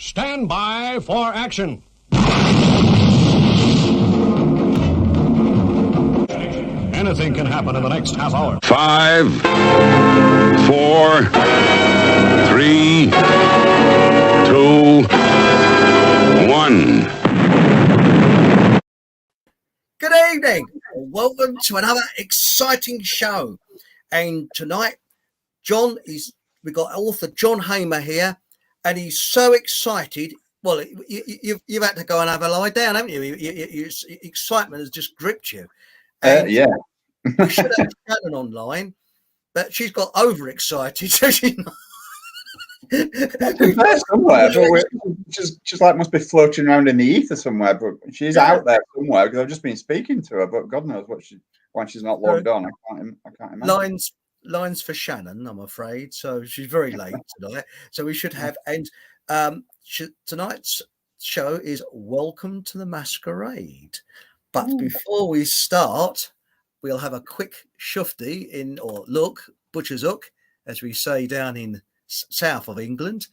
Stand by for action. Anything can happen in the next half hour. 5, 4, 3, 2, 1. Good evening. Welcome to another exciting show. And tonight, we've got author John Hamer here, and he's so excited. Well, you've had to go and have a lie down, haven't you? Excitement has just gripped you. Yeah. We should have Shannon online, but she's got overexcited, so she's not. Somewhere, but she's like must be floating around in the ether somewhere. But she's out there somewhere because I've just been speaking to her. But God knows why she's not logged on. I can't imagine. Lines for Shannon, I'm afraid. So she's very late tonight. So we should have. And tonight's show is Welcome to the Masquerade. But before we start, we'll have a quick shufti butcher's hook, as we say down in south of England.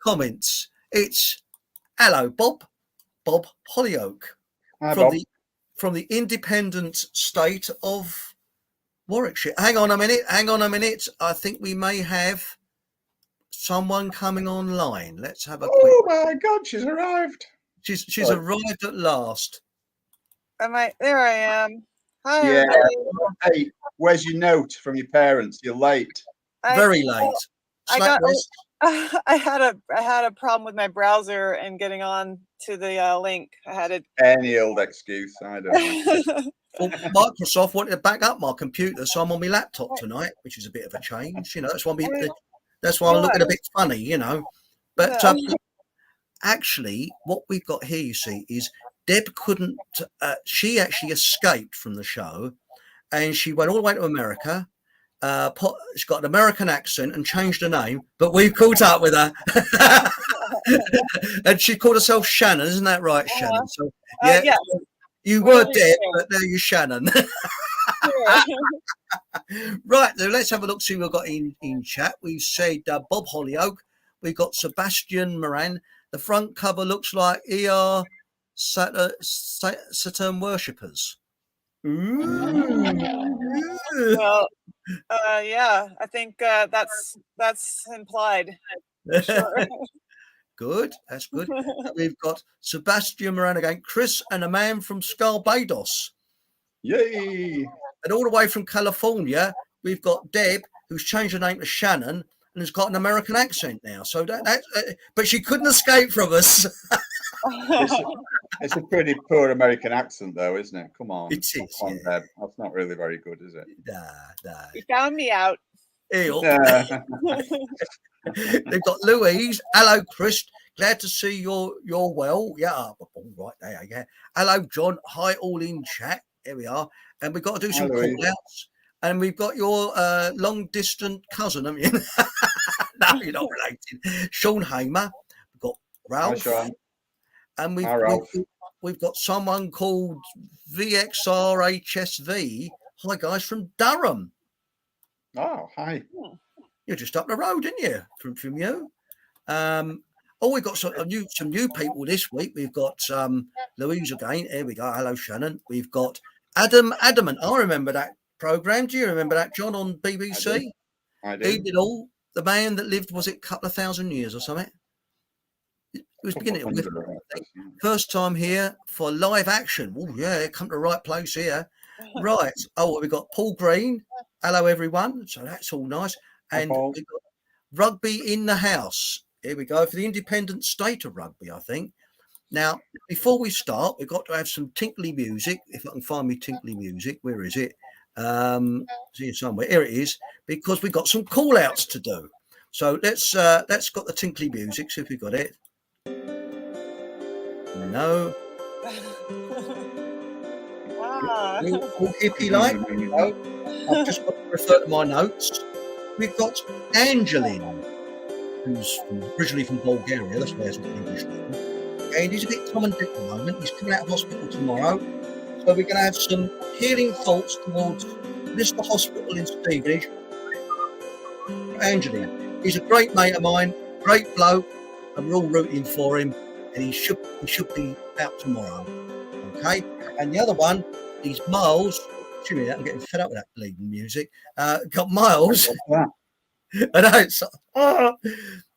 Comments. It's hello, Bob Hollyoake from the independent state of Warwickshire. Hang on a minute. I think we may have someone coming online. Let's have a quick. Oh my God, she's arrived. She's arrived at last. There I am. Hi. Yeah. Hey, where's your note from your parents? You're late. Very late. I had a problem with my browser and getting on to the link. I had it. Any old excuse. I don't know. Well, Microsoft wanted to back up my computer, so I'm on my laptop tonight, which is a bit of a change. That's why I'm looking a bit funny, But actually, what we've got here, you see, is Deb couldn't. She actually escaped from the show, and she went all the way to America. She's got an American accent and changed her name, but we've caught up with her. And she called herself Shannon, isn't that right, Shannon? So yeah. You were Deb, but now you're Shannon. Right, so let's have a look, see what we've got in chat. We've said Bob Hollyoake. We've got Sebastian Moran. The front cover looks like ER Saturn worshippers. Well, yeah, I think that's implied. Sure. Good, that's good. We've got Sebastian Moran again, Chris, and a man from Barbados. Yay! And all the way from California, we've got Deb, who's changed her name to Shannon and has got an American accent now. So but she couldn't escape from us. It's a pretty poor American accent, though, isn't it? Come on. It is. Come on, Deb. That's not really very good, is it? Nah. You found me out. They've got Louise. Hello, Chris. Glad to see you're well. Yeah, all right there. Yeah. Hello, John. Hi, all in chat. Here we are. And we've got to do some call outs. And we've got your long distant cousin, haven't you? No, you're not related. Sean Hamer. We've got Ralph. Hi, Sean. And we've got someone called VXRHSV. Hi, guys, from Durham. Oh, hi. You're just up the road, didn't you? From you. We've got some new people this week. We've got Louise again. Here we go. Hello, Shannon. We've got Adam Adamant. I remember that program. Do you remember that, John, on BBC? I do. He did all. The man that lived, was it a couple of thousand years or something? It was beginning with first time here for live action. Oh, yeah, come to the right place here. Right. We've got Paul Green. Hello, everyone. So that's all nice. And we've got rugby in the house. Here we go for the independent state of rugby, I think. Now, before we start, we've got to have some tinkly music. If I can find me tinkly music, where is it? See it somewhere. Here it is. Because we've got some call outs to do. So let's got the tinkly music. See if we got it. No. All hippie like. I've just got to refer to my notes. We've got Angeline, who's originally from Bulgaria. That's why he's got an English name. And he's a bit Tom and Dick at the moment. He's coming out of hospital tomorrow. So we're going to have some healing thoughts towards Mr. Hospital in Stevenage. Angeline. He's a great mate of mine, great bloke. and we're all rooting for him, and he should be out tomorrow. Okay, and the other one is Miles. Jimmy, I'm getting fed up with that bleeding music. Got Miles. I know it's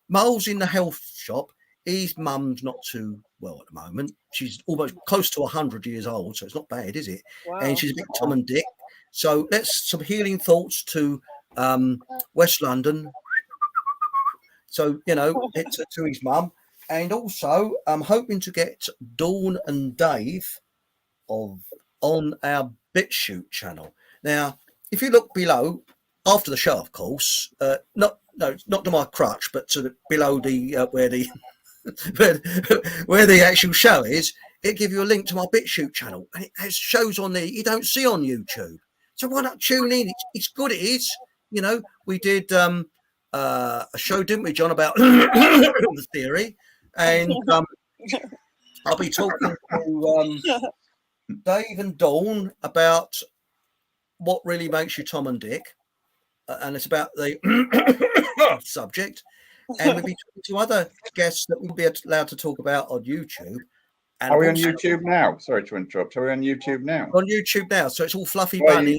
Miles in the health shop. His mum's not too well at the moment. She's almost close to 100 years old, so it's not bad, is it? Wow. And she's a bit Tom and Dick. So let's some healing thoughts to West London. So, you know, it's to his mum. And also, I'm hoping to get Dawn and Dave on our Bitchute channel. Now, if you look below, after the show, of course, not to my crutch, but to below the where the where the actual show is, it gives you a link to my Bitchute channel, and it has shows on there you don't see on YouTube. So why not tune in? It's good. It is. You know, we did a show, didn't we, John, about the theory, and I'll be talking to Dave and Dawn about what really makes you Tom and Dick, and it's about the subject. And we'll be talking to other guests that we'll be allowed to talk about on YouTube. And are we on YouTube now? Sorry to interrupt. Are we on YouTube now? On YouTube now, so it's all fluffy well, bunny.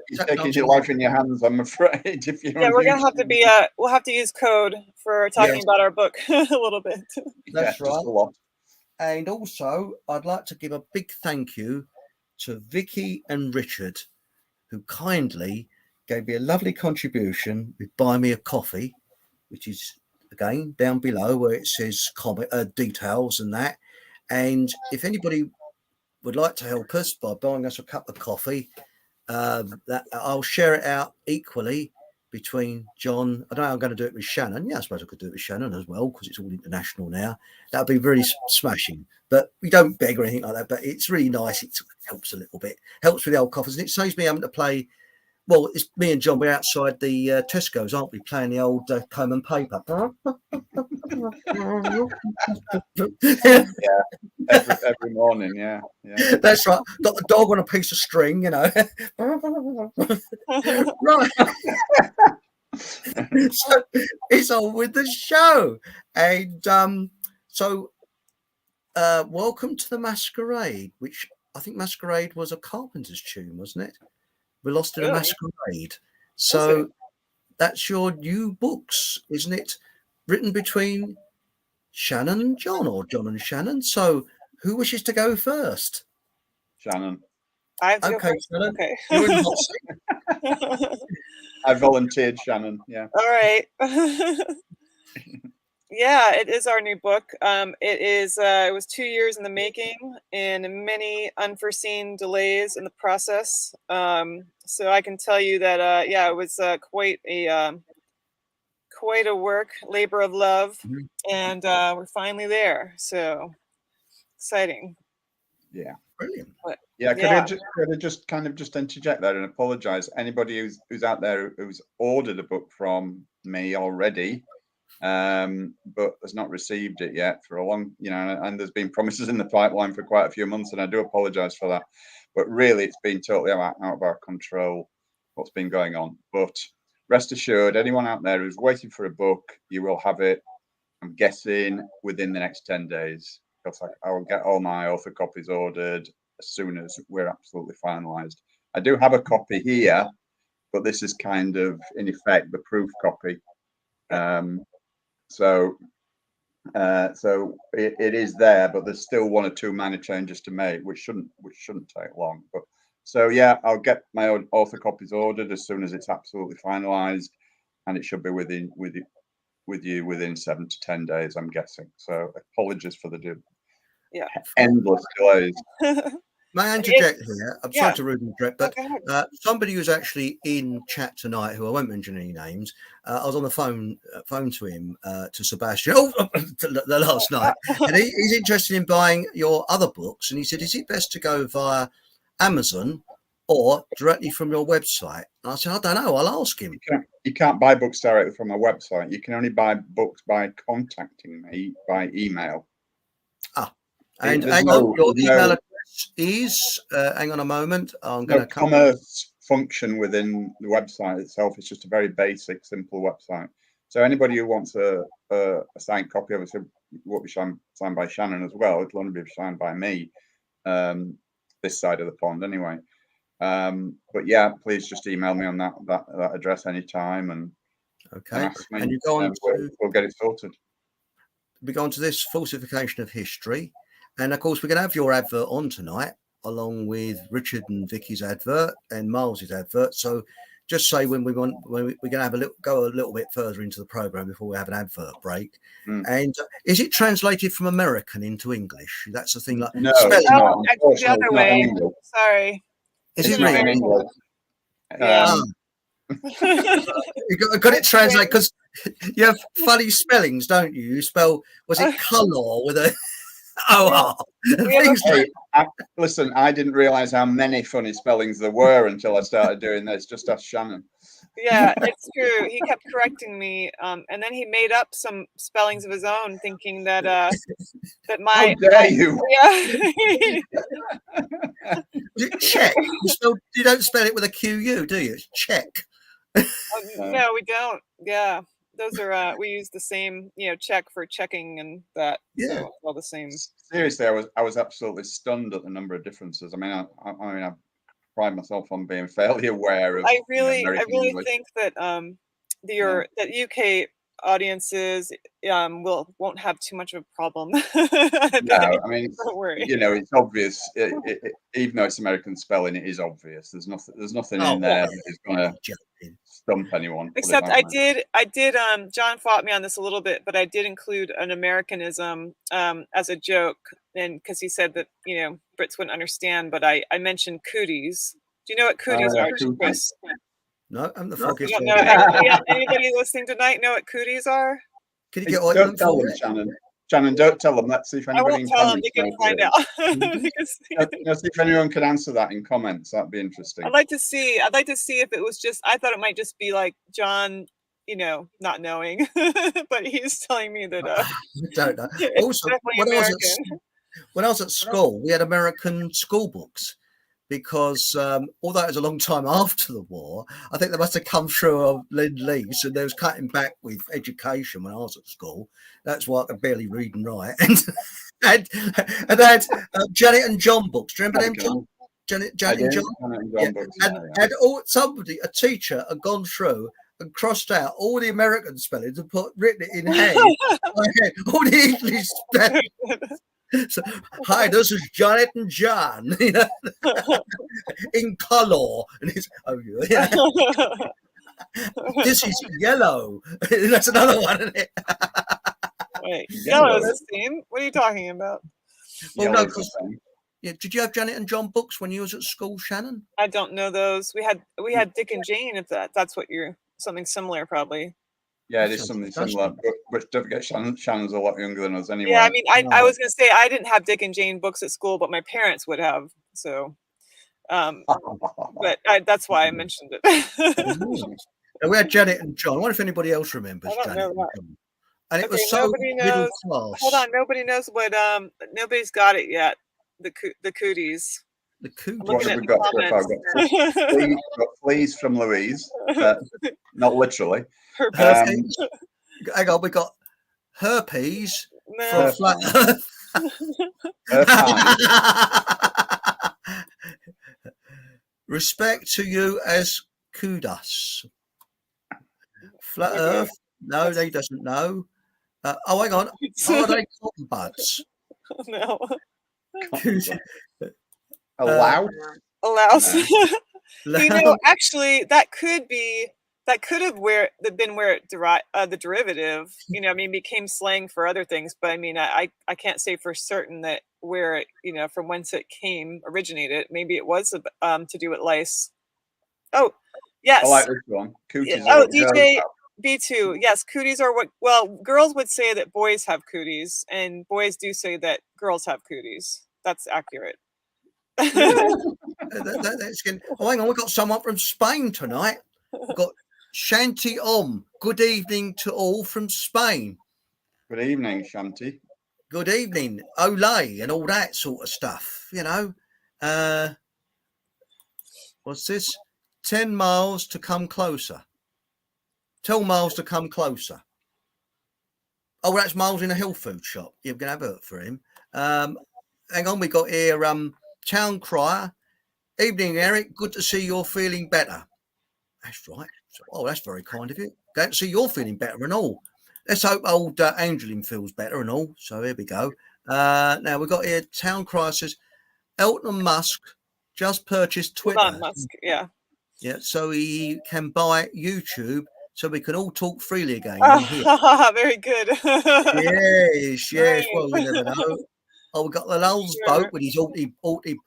You're taking your life in your hands, I'm afraid. If you're we're gonna have to be. We'll have to use code for talking about our book a little bit. That's right. A lot. And also, I'd like to give a big thank you to Vicky and Richard, who kindly gave me a lovely contribution with Buy Me a Coffee, which is again down below where it says details and that. And if anybody would like to help us by buying us a cup of coffee, that I'll share it out equally between John. I don't know how I'm going to do it with Shannon. Yeah, I suppose I could do it with Shannon as well because it's all international now. That would be really smashing. But we don't beg or anything like that. But it's really nice. It helps a little bit. Helps with the old coffers. And it saves me having to play. Well, it's me and John. We're outside the Tesco's, aren't we? Playing the old comb and paper. Yeah, every morning. Yeah. That's right. Got the dog on a piece of string, you know. Right. So it's on with the show, and so welcome to the Masquerade, which I think Masquerade was a Carpenter's tune, wasn't it? We're Lost in a Masquerade. So that's your new books, isn't it? Written between Shannon and John, or John and Shannon. So who wishes to go first? Shannon. I have to go first. Shannon. Okay. You're in the hot seat. I volunteered, Shannon. Yeah. All right. Yeah, it is our new book. It was 2 years in the making and many unforeseen delays in the process. So I can tell you that, it was quite a work, labor of love, and we're finally there. So exciting. Yeah. Brilliant. Could I just kind of interject there and apologize? Anybody who's out there who's ordered a book from me already, but has not received it yet for a long, and there's been promises in the pipeline for quite a few months, and I do apologize for that. But really, it's been totally out of our control what's been going on. But rest assured, anyone out there who's waiting for a book, you will have it, I'm guessing, within the next 10 days. Because I will get all my author copies ordered as soon as we're absolutely finalized. I do have a copy here, but this is kind of, in effect, the proof copy. So it is there, but there's still one or two minor changes to make, which shouldn't take long. But so yeah, I'll get my own author copies ordered as soon as it's absolutely finalized, and it should be with you within 7 to 10 days, I'm guessing. So apologies for the endless delays. May I interject here? I'm sorry to rudely interrupt, but somebody who's actually in chat tonight, who I won't mention any names, I was on the phone to him, to Sebastian, the last night, and he's interested in buying your other books, and he said, is it best to go via Amazon or directly from your website? And I said, I don't know, I'll ask him. You can't buy books directly from my website. You can only buy books by contacting me by email. And hang on, your email address is, hang on a moment, I'm going to commerce function within the website itself. It's just a very basic, simple website. So anybody who wants a signed copy, obviously, it won't be signed by Shannon as well. It'll only be signed by me, this side of the pond anyway. But yeah, please just email me on that address anytime and ask me, and you go on we'll get it sorted. We go on to this falsification of history, and of course we're going to have your advert on tonight, along with Richard and Vicky's advert and Miles's advert. So just say when we're going to have go a little bit further into the program before we have an advert break. And is it translated from American into English? That's the thing. Like no, it's the other way. Sorry. Is it really? English? Yeah. You got it translated because you have funny spellings, don't you? You spell, was it colour with a listen, I didn't realize how many funny spellings there were until I started doing this. Just ask Shannon. Yeah, it's true. He kept correcting me, and then he made up some spellings of his own, thinking that that my. How dare you? Yeah. Check. You don't spell it with a QU, do you? It's check. No, we don't. Yeah, those are we use the same, check for checking and that. Yeah, so all the same. Seriously, I was absolutely stunned at the number of differences. I mean, I pride myself on being fairly aware of. I really English. think that that UK audiences won't have too much of a problem. No, I mean, don't worry. It's obvious. Even though it's American spelling, it is obvious. There's nothing in there that is going to stump anyone. Except I did. John fought me on this a little bit, but I did include an Americanism as a joke, and because he said that Brits wouldn't understand, but I mentioned cooties. Do you know what cooties are, Chris? No, I'm the foggiest. Anybody listening tonight know what cooties are? Can you get don't tell them, Shannon. Shannon, don't tell them. Let's see if anybody. I won't tell them. They can find out. See if anyone can answer that in comments. That'd be interesting. I'd like to see if it was just. I thought it might just be like John, not knowing, but he's telling me that. I don't know. Also, when I was at school, we had American school books. Because although it was a long time after the war, I think they must have come through a Lend-Lease, and they was cutting back with education when I was at school. That's why I could barely read and write. And they had Janet and John books. Do you remember them, John? Janet and John? And a teacher had gone through and crossed out all the American spellings and written it in hand. All the English spellings. So, hi, this is Janet and John, in color, and it's this is yellow. That's another one, isn't it? Wait, yellow is the same. What are you talking about? Well, no, did you have Janet and John books when you was at school, Shannon? I don't know those. We had Dick and Jane. If that's what you're something similar, probably. Yeah, it is something similar, but don't forget Shannon's a lot younger than us anyway. Yeah, I mean, I was going to say I didn't have Dick and Jane books at school, but my parents would have. So, but that's why I mentioned it. And we had Janet and John. I wonder if anybody else remembers Janet and John. And it was so middle class. Hold on, nobody knows what. Nobody's got it yet. The cooties. The cooties. What have we got so far? We've got fleas from Louise, not literally. Hang on, we got herpes from Flat Earth. Respect to you as kudos. Flat Earth. No, they doesn't know. Hang on. Are they cotton buds? No. Allow. Actually, that could have been where it derived the derivative. Became slang for other things. But I mean, I can't say for certain that where it, from whence it originated. Maybe it was to do with lice. Oh, yes. I like this one. Cooties. DJ B2. Yes, cooties are what. Well, girls would say that boys have cooties, and boys do say that girls have cooties. That's accurate. That's good. Oh, hang on, we've got someone from Spain tonight. We've got Shanti Om. Good evening to all from Spain. Good evening, Shanti. Good evening, Olay, and all that sort of stuff. What's this? 10 miles to come closer. Tell Miles to come closer. Oh, that's Miles in a health food shop. You're going to have it for him. Hang on, we got here Town Crier. Evening, Eric. Good to see you're feeling better. That's right. Oh, that's very kind of you. Glad to see you're feeling better and all. Let's hope old Angeline feels better and all. So here we go. Now we've got here Town Crier says, Elon Musk just purchased Twitter. Elon Musk, yeah. Yeah, so he can buy YouTube so we can all talk freely again. Very good. Yes. Right. Well, you never know. Oh, we got the Lulz boat with his alty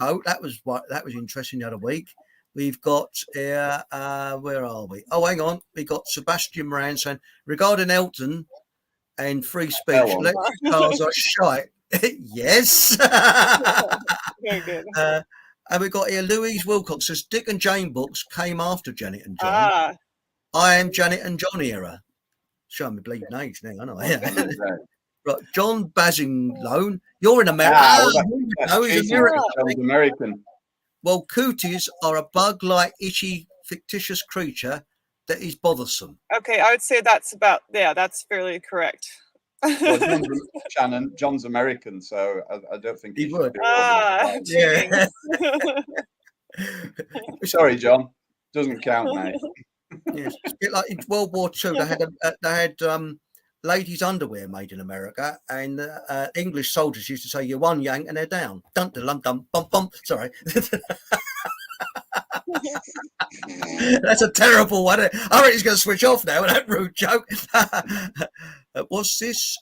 boat. That was interesting the other week. We've got where are we? Oh, hang on. We got Sebastian Moran saying regarding Elton and free speech, electric cars are shite. Yes. Very good. And we've got here Louise Wilcox says Dick and Jane books came after Janet and John. I am Janet and John era. Showing me bleeding age now, aren't I? Right, John Basingloan, you're in America. He's American. Well, cooties are a bug-like, itchy, fictitious creature that is bothersome. Okay, I would say that's fairly correct. Well, Shannon, John's American, so I don't think he would. Yeah. Sorry, John, doesn't count, mate. Yes, it's a bit like in World War II. They had ladies' underwear made in America, and English soldiers used to say, "You're one yank and they're down." Dun dun dun bum bum. Sorry. That's a terrible one. I reckon he's going to switch off now with that rude joke. What's this?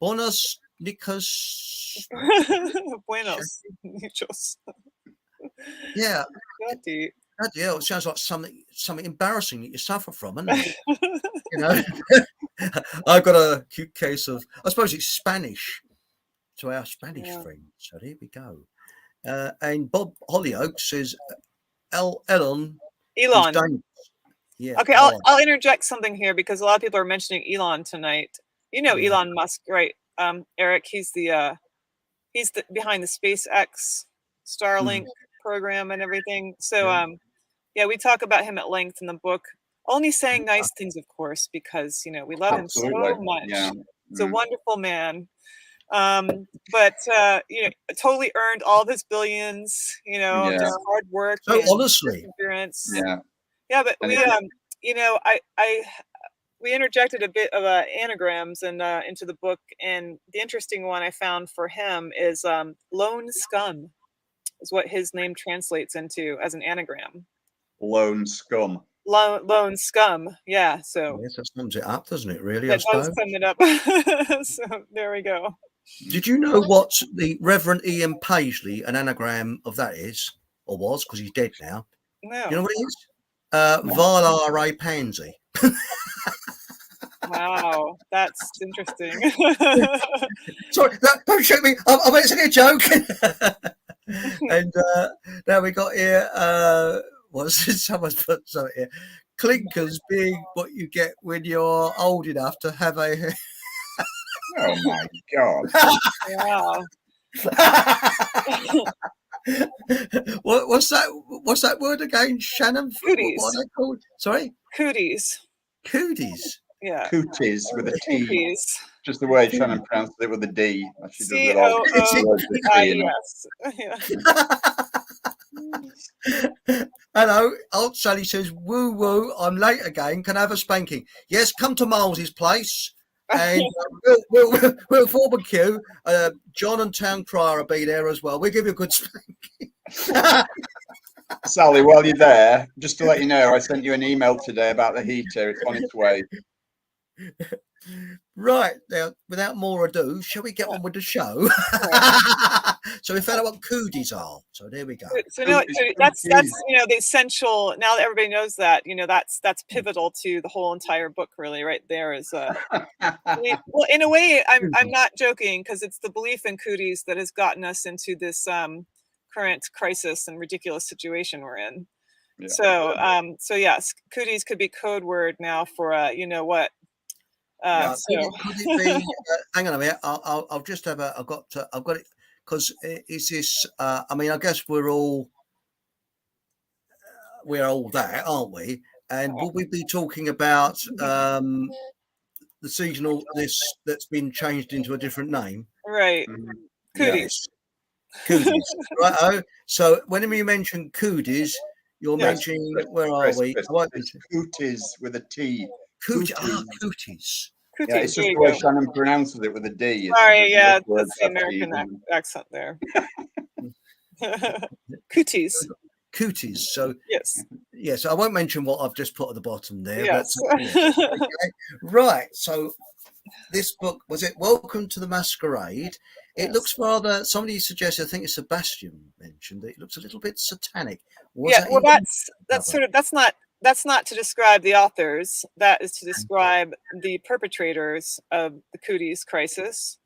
Buenos Nicos. Buenos Nicos. Yeah. Bloody hell, it sounds like something embarrassing that you suffer from, isn't it? You know, I've got a cute case of, I suppose it's Spanish to our Spanish friends. So here we go. And Bob Hollyoak says, Elon. Yeah. Okay, I'll interject something here because a lot of people are mentioning Elon tonight. You know Elon Musk, right? Eric, he's the behind the SpaceX Starlink program and everything. So we talk about him at length in the book. Only saying nice things, of course, because we love him so much. Yeah. He's a wonderful man. But totally earned all of his billions, just hard work. So honestly. Perseverance. Yeah, but we interjected a bit of anagrams into the book, and the interesting one I found for him is lone scum is what his name translates into as an anagram. Lone scum. Lone scum. Yeah. So yes, that sums it up, doesn't it? Really, that does sum it up. So there we go. Did you know what the Reverend Ian Paisley, an anagram of that is, or was, because he's dead now? No. You know what it is? Vala Ray Pansy. Wow, that's interesting. Sorry, don't shoot me. I mean, it's a joke. And now we got here. Someone's put something here. Clinkers being what you get when you're old enough to have a. Oh my God! Wow. What's that? What's that word again, Shannon? Cooties. What are they called? Sorry. Cooties. Cooties. Yeah. Cooties with a T. Cooties. Just the way Shannon pronounced it with a D. She does it all. Yes. Hello, Aunt Sally says, "Woo woo, I'm late again. Can I have a spanking?" Yes, come to Miles's place, and we'll form a queue. John and Town Crier will be there as well. We'll give you a good spanking. Sally, while you're there, just to let you know, I sent you an email today about the heater. It's on its way. Right, now, without more ado, shall we get on with the show? So we found out what cooties are. So there we go. So that's the essential. Now that everybody knows that, that's pivotal to the whole entire book. Really, right there is. Well, in a way, I'm not joking because it's the belief in cooties that has gotten us into this current crisis and ridiculous situation we're in. Yeah. So yes, cooties could be code word now for what. Could it be, hang on a minute. I'll just have I've got it because is this? I mean, I guess we're all that, aren't we? And will we be talking about the seasonal that's been changed into a different name? Right. Cooties. Cooties. Right. Oh, so whenever you mention cooties, you're Yes. mentioning where are we? It's cooties with a T. Cooties. Cooties. Cooties. Cooties. Yeah, it's just there the way you go. Shannon pronounces it with a D. It's Sorry, yeah, words that's the have American Ts in them. accent there. Cooties. Cooties. So Yes. yes, I won't mention what I've just put at the bottom there. Yes. But okay. Right. So this book, was it Welcome to the Masquerade? It Yes. looks rather, somebody suggested, I think it's Sebastian mentioned, that it looks a little bit satanic. Yeah, well, that's not to describe the authors. That is to describe the perpetrators of the Cooties crisis.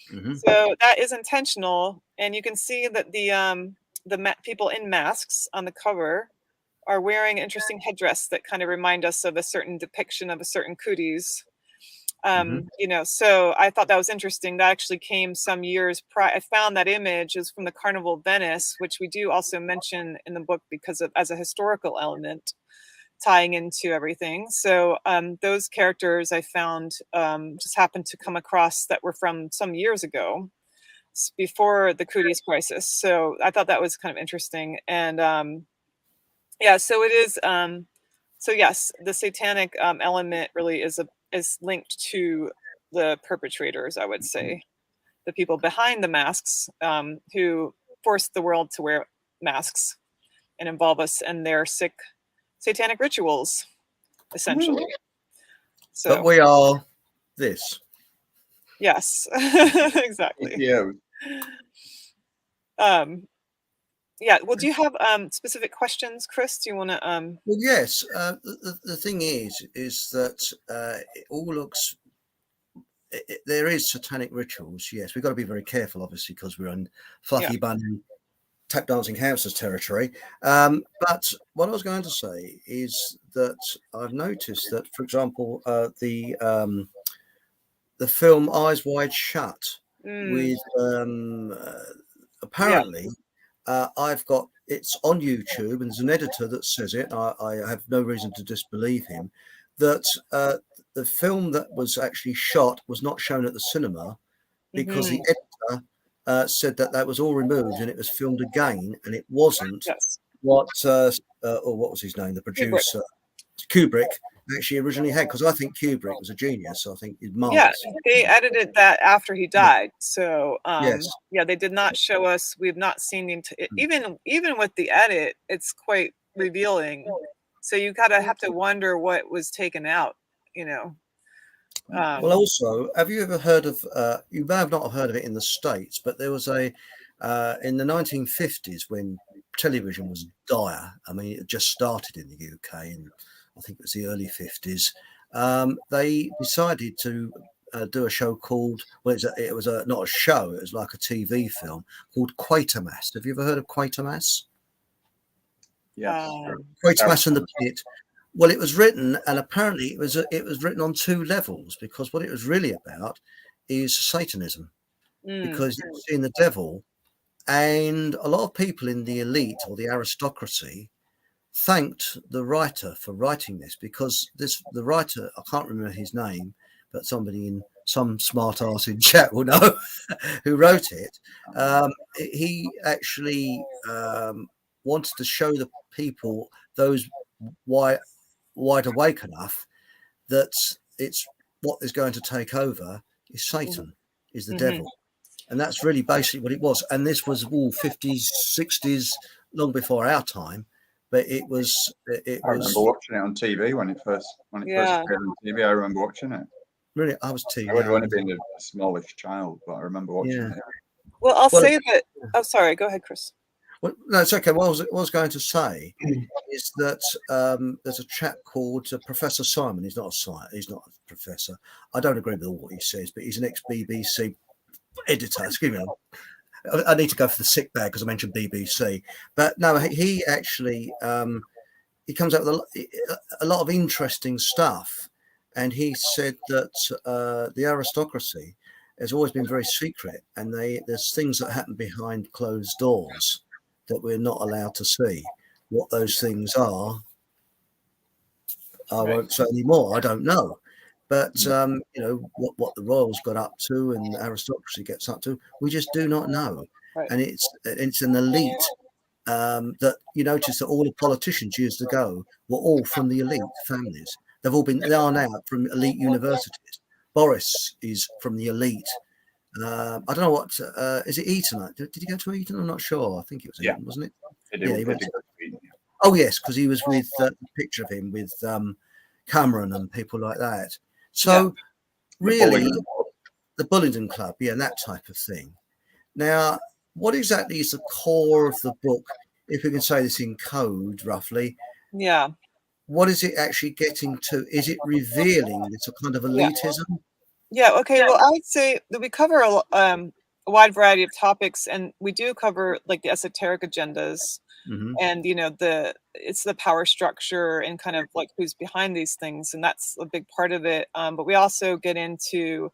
So that is intentional, and you can see that the people in masks on the cover are wearing interesting headdress that kind of remind us of a certain depiction of a certain Cooties. You know, so I thought that was interesting. That actually came some years prior. I found that image is from the Carnival of Venice, which we do also mention in the book because of as a historical element tying into everything. So those characters I found just happened to come across that were from some years ago, before the Cooties crisis. So I thought that was kind of interesting. And yeah, so it is. So yes, the satanic element really is linked to the perpetrators, I would say, the people behind the masks who forced the world to wear masks and involve us in their sick satanic rituals, essentially. So, but we are this. Yes, exactly. Yeah. Yeah. Well, do you have specific questions, Chris? Do you want to? Well, yes. The thing is that it all looks. There is satanic rituals. Yes, we've got to be very careful, obviously, because we're on Fluffy Bunny, tap dancing houses territory. But what I was going to say is that I've noticed that, for example, the film Eyes Wide Shut, with apparently. I've got it's on YouTube, and there's an editor that says it. I have no reason to disbelieve him. That the film that was actually shot was not shown at the cinema because the editor said that was all removed and it was filmed again, and it wasn't what or what was his name, the producer Kubrick actually originally had, because I think Kubrick was a genius. I think he's marvelous. Yeah, they edited that after he died. So Yes. yeah, they did not show us. We've not seen the even with the edit, it's quite revealing. So you gotta have to wonder what was taken out. You know. Well, also, have you ever heard of? You may have not heard of it in the States, but there was a in the 1950s when television was dire. I mean, it just started in the UK, and I think it was the early 50s. They decided to do a show called, well, it was not a show, it was like a TV film called Quatermass. Have you ever heard of Quatermass? Yes. Quatermass and the Pit. Well, it was written, and apparently it was written on two levels, because what it was really about is Satanism, because you're seeing the devil, and a lot of people in the elite or the aristocracy thanked the writer for writing this, because the writer, I can't remember his name, but somebody in some smart ass in chat will know who wrote it. He actually wanted to show the people, those wide awake enough, that it's what is going to take over is Satan, is the devil. And that's really basically what it was. And this was all 50s, 60s, long before our time. But it was. I remember watching it on TV when it first appeared on TV. I remember watching it. Really, I was TV. I would have only been a smallish child, but I remember watching it. Well, I'll say that. Oh, sorry. Go ahead, Chris. Well, no, it's okay. What I was going to say is that there's a chap called Professor Simon. He's not a professor. I don't agree with all what he says, but he's an ex-BBC editor. Excuse me. I need to go for the sick bag because I mentioned BBC. But no, he actually he comes up with a lot of interesting stuff, and he said that the aristocracy has always been very secret, and there's things that happen behind closed doors that we're not allowed to see. What those things are, I Right. won't say any more. I don't know. But you know what the royals got up to and aristocracy gets up to, we just do not know. Right. And it's an elite that you notice that all the politicians years ago were all from the elite families. They are now from elite universities. Boris is from the elite. I don't know what is it Eton? Did he go to Eton? I'm not sure. I think it was Eton, wasn't it? Yeah, he went to, oh yes, because he was with a picture of him with Cameron and people like that. So really, the Bullingdon Club, yeah, and that type of thing. Now, what exactly is the core of the book? If we can say this in code, roughly. Yeah. What is it actually getting to? Is it revealing this kind of elitism? Yeah. Okay. Well, I would say that we cover a wide variety of topics, and we do cover like the esoteric agendas, and you know it's the power structure and kind of like who's behind these things, and that's a big part of it. But we also get into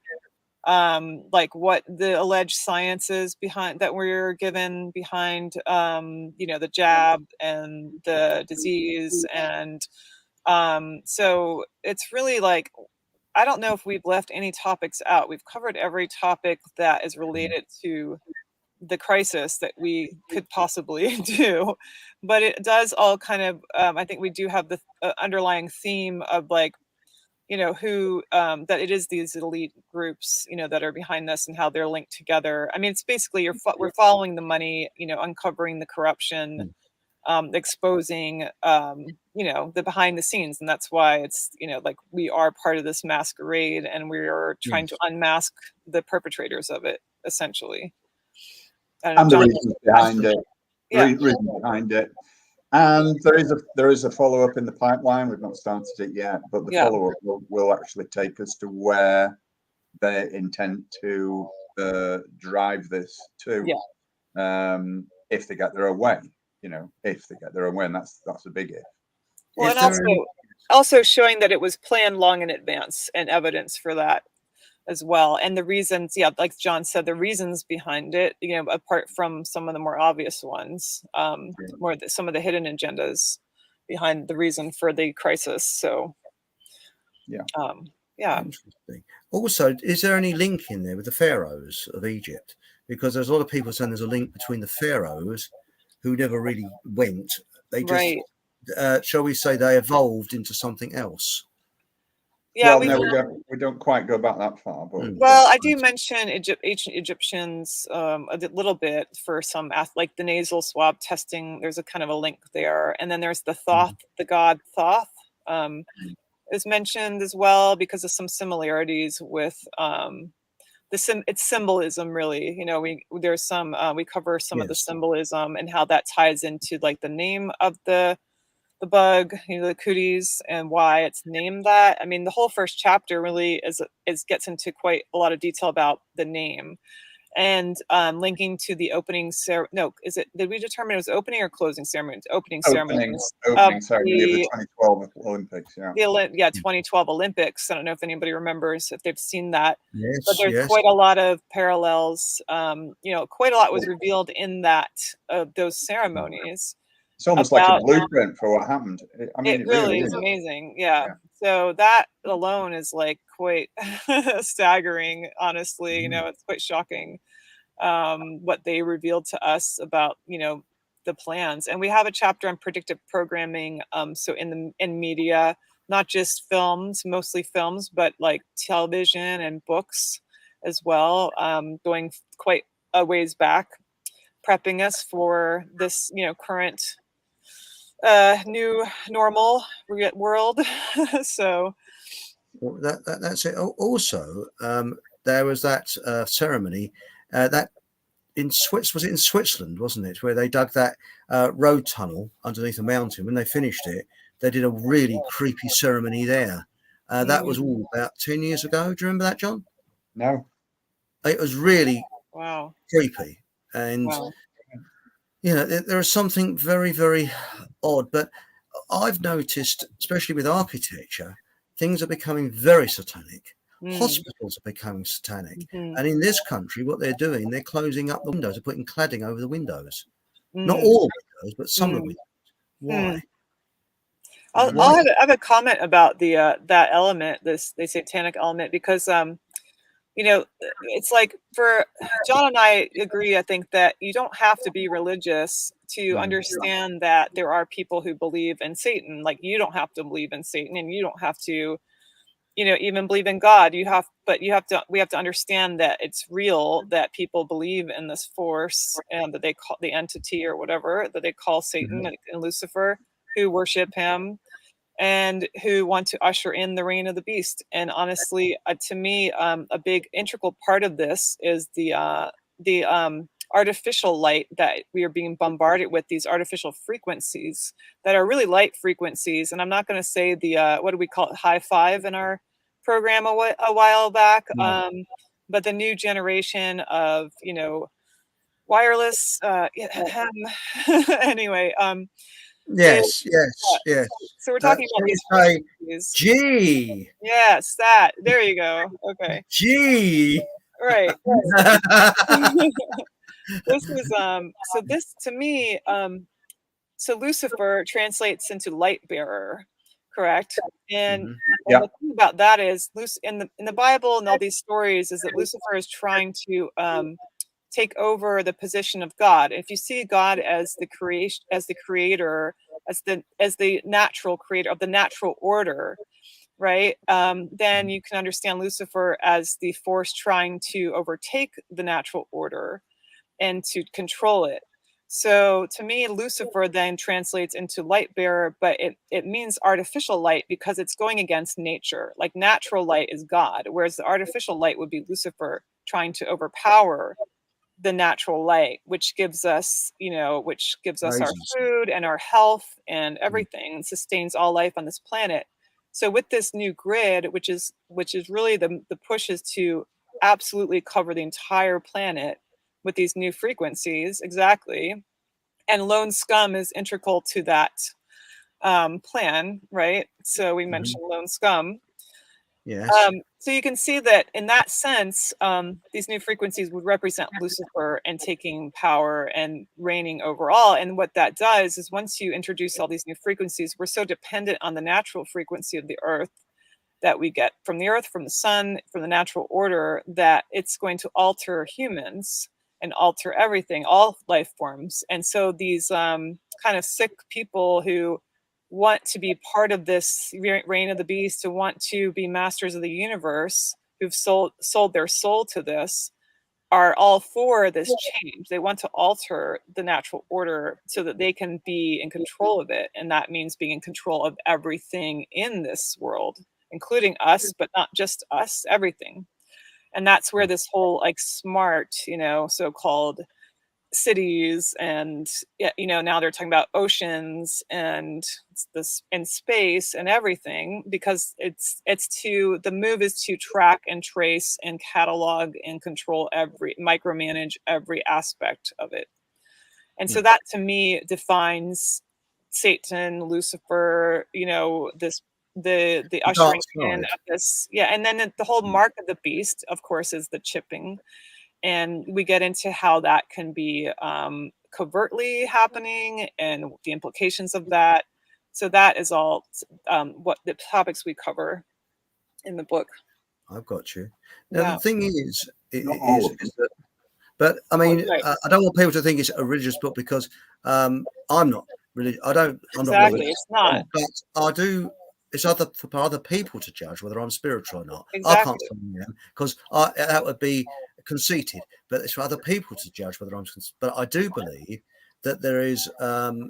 like what the alleged science is behind that we're given behind you know the jab and the disease, and so it's really like I don't know if we've left any topics out. We've covered every topic that is related to the crisis that we could possibly do, but it does all kind of I think we do have the underlying theme of like you know who that it is these elite groups you know that are behind this and how they're linked together. I mean it's basically we're following the money, you know, uncovering the corruption, exposing you know the behind the scenes, and that's why it's you know like we are part of this masquerade and we are trying to unmask the perpetrators of it essentially. And the reasons behind it. Yeah. Reasons behind it. And there is a follow-up in the pipeline. We've not started it yet, but the follow-up will actually take us to where they intend to drive this to. If they get their own way, you know, if they get their own way, and that's a big if. Well, and also showing that it was planned long in advance and evidence for that as well. And the reasons, like John said, the reasons behind it, you know, apart from some of the more obvious ones, some of the hidden agendas behind the reason for the crisis. So, Interesting. Also, is there any link in there with the pharaohs of Egypt? Because there's a lot of people saying there's a link between the pharaohs who never really went. They just, shall we say, they evolved into something else. Yeah, well, we don't quite go back that far. But well, I do mention ancient Egyptians a little bit for some, like the nasal swab testing. There's a kind of a link there, and then there's the Thoth, the god Thoth, is mentioned as well because of some similarities with it's symbolism. Really, you know, we cover some of the symbolism and how that ties into like the name of the bug, you know, the cooties, and why it's named that. I mean, the whole first chapter really gets into quite a lot of detail about the name, and linking to the opening ceremony. No, did we determine it was opening or closing ceremony? Opening ceremony of the 2012 Olympics. Yeah, 2012 Olympics. I don't know if anybody remembers if they've seen that. Yes, but there's quite a lot of parallels. You know, quite a lot was revealed in those ceremonies. It's almost like a blueprint for what happened. I mean, it really is amazing. Yeah. So that alone is like quite staggering, honestly. You know, it's quite shocking what they revealed to us about, you know, the plans. And we have a chapter on predictive programming. So in media, not just films, mostly films, but like television and books as well, going quite a ways back, prepping us for this, you know, current new normal world. So that's it. Also, there was that ceremony that in was it in Switzerland, wasn't it, where they dug that road tunnel underneath a mountain. When they finished it, they did a really creepy ceremony there. That was all about 10 years ago. Do you remember that, John? No. It was really creepy. And you know, there is something very, very odd, but I've noticed, especially with architecture, things are becoming very satanic. Hospitals are becoming satanic. And in this country, what they're doing, they're closing up the windows, they're putting cladding over the windows. Not all windows, but some of the windows. Why? I have a comment about the that element, the satanic element, because you know, it's like for John and I agree, I think that you don't have to be religious to understand that there are people who believe in Satan. Like you don't have to believe in Satan, and you don't have to, you know, even believe in God. But you have to, we have to understand that it's real, that people believe in this force and that they call the entity or whatever that they call Satan and Lucifer, who worship him and who want to usher in the reign of the beast. And honestly, to me, a big integral part of this is the artificial light that we are being bombarded with, these artificial frequencies that are really light frequencies. And I'm not going to say the what do we call it, high five in our program a while back, but the new generation of, you know, wireless anyway, yes. so we're talking about these frequencies. G. Yes, that. There you go. Okay. G. Right. This is so this to me so Lucifer translates into light bearer, correct? And the thing about that is in the Bible and all these stories is that Lucifer is trying to take over the position of God. If you see God as the creation, as the creator, as the natural creator of the natural order, right? Then you can understand Lucifer as the force trying to overtake the natural order and to control it. So to me, Lucifer then translates into light bearer, but it means artificial light because it's going against nature. Like natural light is God, whereas the artificial light would be Lucifer trying to overpower the natural light, which gives us, you know, which gives us our food and our health and everything, and sustains all life on this planet. So with this new grid, which is really the push is to absolutely cover the entire planet with these new frequencies, exactly. And Lone Scum is integral to that plan, right? So we mentioned Lone Scum. Yes. So you can see that in that sense, these new frequencies would represent Lucifer and taking power and reigning overall. And what that does is once you introduce all these new frequencies, we're so dependent on the natural frequency of the earth that we get from the earth, from the sun, from the natural order, that it's going to alter humans and alter everything, all life forms. And so these kind of sick people who want to be part of this reign of the beast, who want to be masters of the universe, who've sold their soul to this, are all for this change. They want to alter the natural order so that they can be in control of it. And that means being in control of everything in this world, including us, but not just us, everything. And that's where this whole like smart, you know, so-called cities and, you know, now they're talking about oceans and this in space and everything, because it's to, the move is to track and trace and catalog and control micromanage every aspect of it. And so that to me defines Satan, Lucifer, you know, the ushering in of this. Yeah. And then the whole mark of the beast, of course, is the chipping. And we get into how that can be covertly happening and the implications of that. So that is all what the topics we cover in the book. I've got you. Now, the thing is that, but I mean, I don't want people to think it's a religious book because I'm not religious. I'm exactly, not religious. It's not. But I do. It's for other people to judge whether I'm spiritual or not. Exactly. I can't say I am because that would be conceited. But it's for other people to judge whether I'm. But I do believe that there is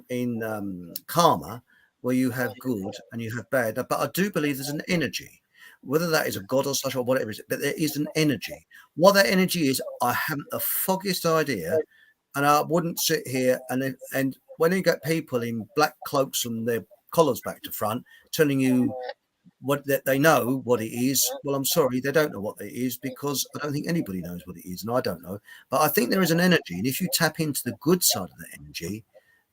in karma where you have good and you have bad. But I do believe there's an energy. Whether that is a god or such or whatever it is, but there is an energy. What that energy is, I haven't the foggiest idea, and I wouldn't sit here and when you get people in black cloaks and their collars back to front telling you what that they know what it is, well, I'm sorry, they don't know what it is because I don't think anybody knows what it is, and I don't know. But I think there is an energy, and if you tap into the good side of the energy,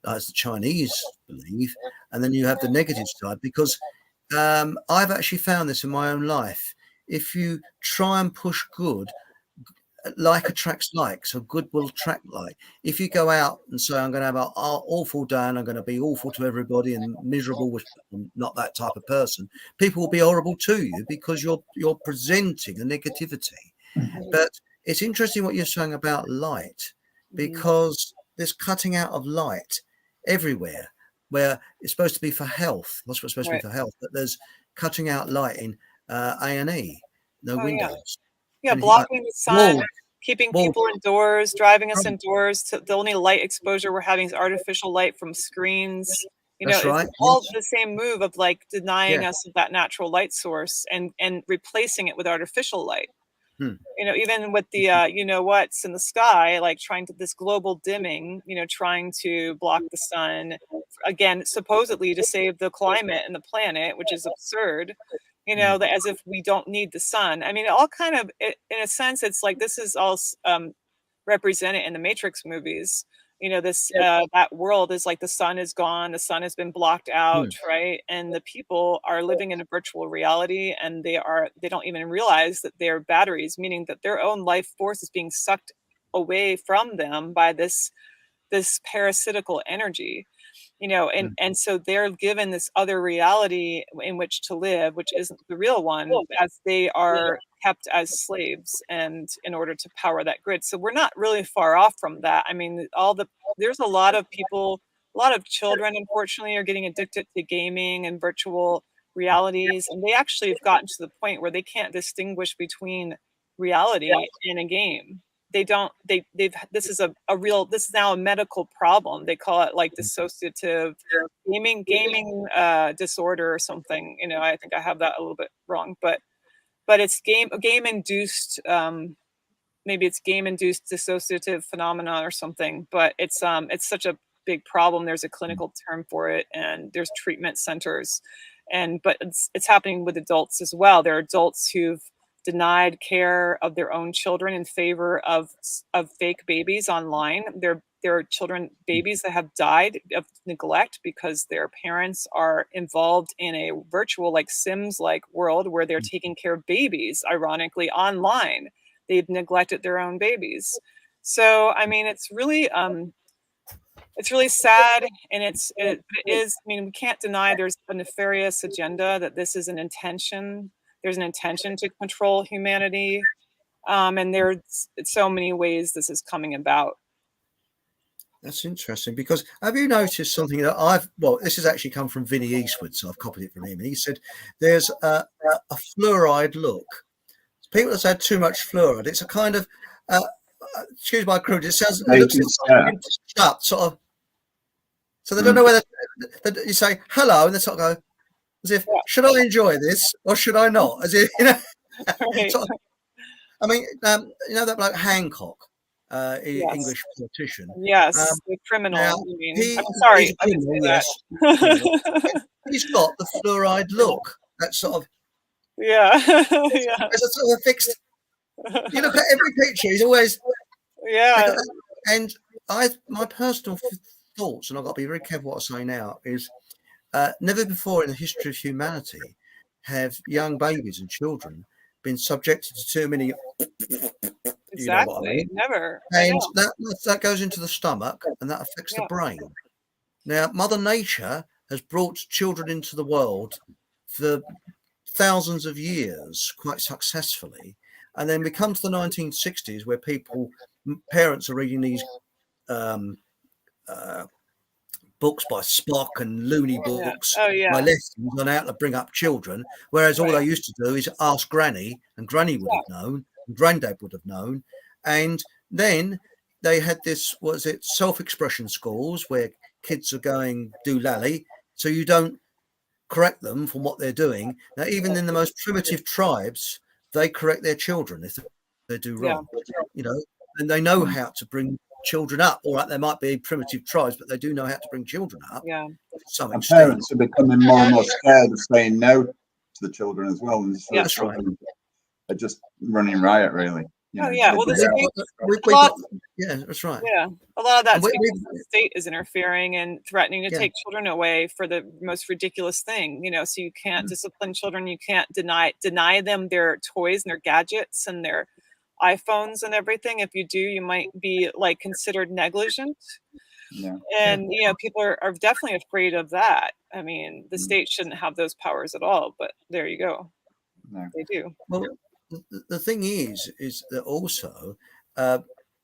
as the Chinese believe, and then you have the negative side, because I've actually found this in my own life. If you try and push good, like attracts like, so good will attract like. If you go out and say, I'm going to have an awful day and I'm going to be awful to everybody and miserable, which I'm not that type of person, people will be horrible to you because you're presenting a negativity. But it's interesting what you're saying about light, because there's cutting out of light everywhere, where it's supposed to be for health. That's what's supposed to be for health, but there's cutting out light in A&E, no windows. Yeah, And blocking the sun, walls, keeping walls. people indoors, driving us indoors. The only light exposure we're having is artificial light from screens. You know, That's right. it's all the same move of like denying Yeah. us of that natural light source and replacing it with artificial light. You know, even with the you know what's in the sky, like trying to this global dimming, you know, trying to block the sun, again, supposedly to save the climate and the planet, which is absurd. You know, that as if we don't need the sun. I mean, all kind of, in a sense, it's like this is all represented in the Matrix movies. You know, this that world is like the sun is gone, the sun has been blocked out, right? And the people are living in a virtual reality, and they don't even realize that they're batteries, meaning that their own life force is being sucked away from them by this parasitical energy. You know, and so they're given this other reality in which to live, which isn't the real one, as they are kept as slaves and in order to power that grid. So we're not really far off from that. I mean, there's a lot of people, a lot of children, unfortunately, are getting addicted to gaming and virtual realities, and they actually have gotten to the point where they can't distinguish between reality and a game. This is now a medical problem. They call it like dissociative gaming disorder or something. You know, I think I have that a little bit wrong, but it's game induced, maybe it's game induced dissociative phenomena or something, but it's such a big problem. There's a clinical term for it, and there's treatment centers, but it's happening with adults as well. There are adults who've denied care of their own children in favor of fake babies online. There are babies that have died of neglect because their parents are involved in a virtual, like Sims-like world where they're taking care of babies, ironically, online. They've neglected their own babies. So, I mean, it's really sad, and it is. I mean, we can't deny there's a nefarious agenda, that this is an intention. There's an intention to control humanity, and there's so many ways this is coming about. That's interesting, because have you noticed something that this has actually come from Vinnie Eastwood, so I've copied it from him, and he said there's a fluoride look. People have had too much fluoride. It's a kind of excuse my crude. It looks shut, sort of. So they don't know whether you say hello, and they sort of go as if, should I enjoy this or should I not? As if, you know. Right. Sort of, I mean, you know that bloke Hancock, English politician. Yes, the criminal. Now, I mean, I'm sorry, I didn't say that. He's got the fluoride look. That sort of. Yeah. There's a sort of fixed. You look at every picture. He's always. Yeah. And my personal thoughts, and I've got to be very careful what I say now, is never before in the history of humanity have young babies and children been subjected to too many. Exactly. You know what I mean? Never. And that goes into the stomach, and that affects the brain. Now, Mother Nature has brought children into the world for thousands of years quite successfully, and then we come to the 1960s where parents are reading these books by Spock and loony books by lessons on how to bring up children, whereas all they used to do is ask Granny, and Granny would have known, and Granddad would have known. And then they had this, self-expression schools where kids are going doolally, so you don't correct them from what they're doing. Now, even in the most primitive tribes, they correct their children if they do wrong, you know, and they know how to bring children up. All right, there might be primitive tribes, but they do know how to bring children up. Yeah. And parents are becoming more and more scared of saying no to the children as well, and that's right. They're just running riot, really. You know, well, that's right. Yeah, a lot of that the state is interfering and threatening to take children away for the most ridiculous thing. You know, so you can't discipline children. You can't deny them their toys and their gadgets and their iPhones and everything. If you do, you might be like considered negligent. Yeah. And people are definitely afraid of that. I mean, the state shouldn't have those powers at all, but there you go. No. They do. Well, the thing is that also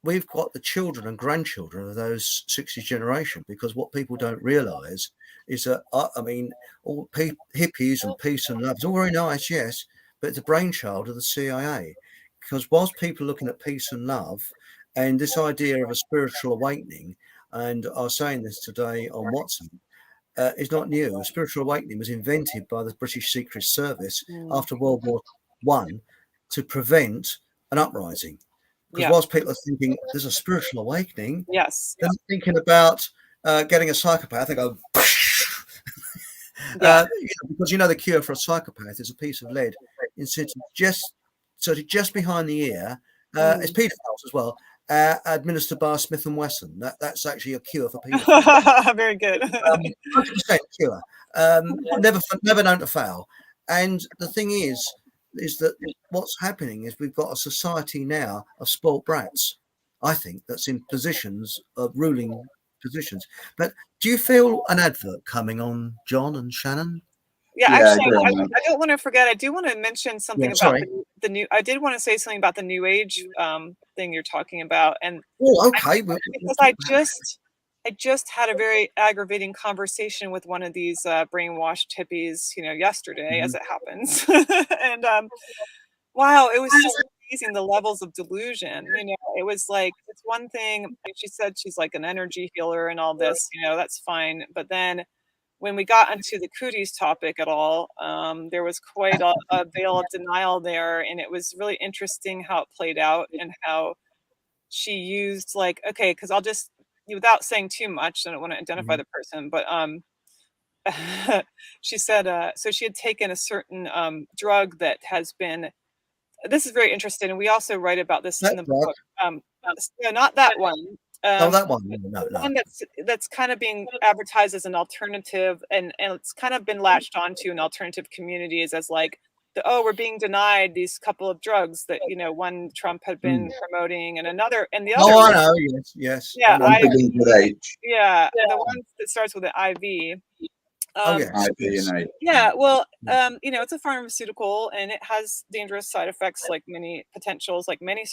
we've got the children and grandchildren of those 60s generation, because what people don't realise is that, I mean, all hippies and peace and love is all very nice, yes, but it's a brainchild of the CIA. Because whilst people are looking at peace and love and this idea of a spiritual awakening, and I was saying this today on WhatsApp, is not new. Spiritual awakening was invented by the British Secret Service after World War I to prevent an uprising. Because Yeah. whilst people are thinking there's a spiritual awakening, Yes. they're thinking about getting a psychopath. They go, Yeah. because the cure for a psychopath is a piece of lead inserted just behind the ear. It's paedophiles as well. Administered by Smith and Wesson. That's actually a cure for paedophiles. Very good. 100% cure. Never known to fail. And the thing is that what's happening is we've got a society now of spoilt brats, I think, that's in positions of ruling positions. But do you feel an advert coming on, John and Shannon? Yeah, Yeah, actually, go on, I man. don't want to forget. I do want to mention something Yeah, about sorry. the new. I did want to say something about the new age thing you're talking about, and Oh, okay. because I just had a very aggravating conversation with one of these brainwashed hippies, yesterday, as it happens, and wow, it was just amazing the levels of delusion. It was like it's one thing. She said she's like an energy healer and all this. That's fine, but then when we got into the cooties topic at all, there was quite a veil of denial there, and it was really interesting how it played out and how she used because I'll just without saying too much, I don't want to identify the person, but she said so she had taken a certain drug that has been. This is very interesting, and we also write about this in the book. No, not that one. That one. No. One that's kind of being advertised as an alternative, and it's kind of been latched onto in alternative communities as like we're being denied these couple of drugs that one Trump had been promoting, and another and the other. Oh, I know. Yes. Yeah, Yeah. the one that starts with an IV. IV. Yeah, well, it's a pharmaceutical and it has dangerous side effects like many potentials, like many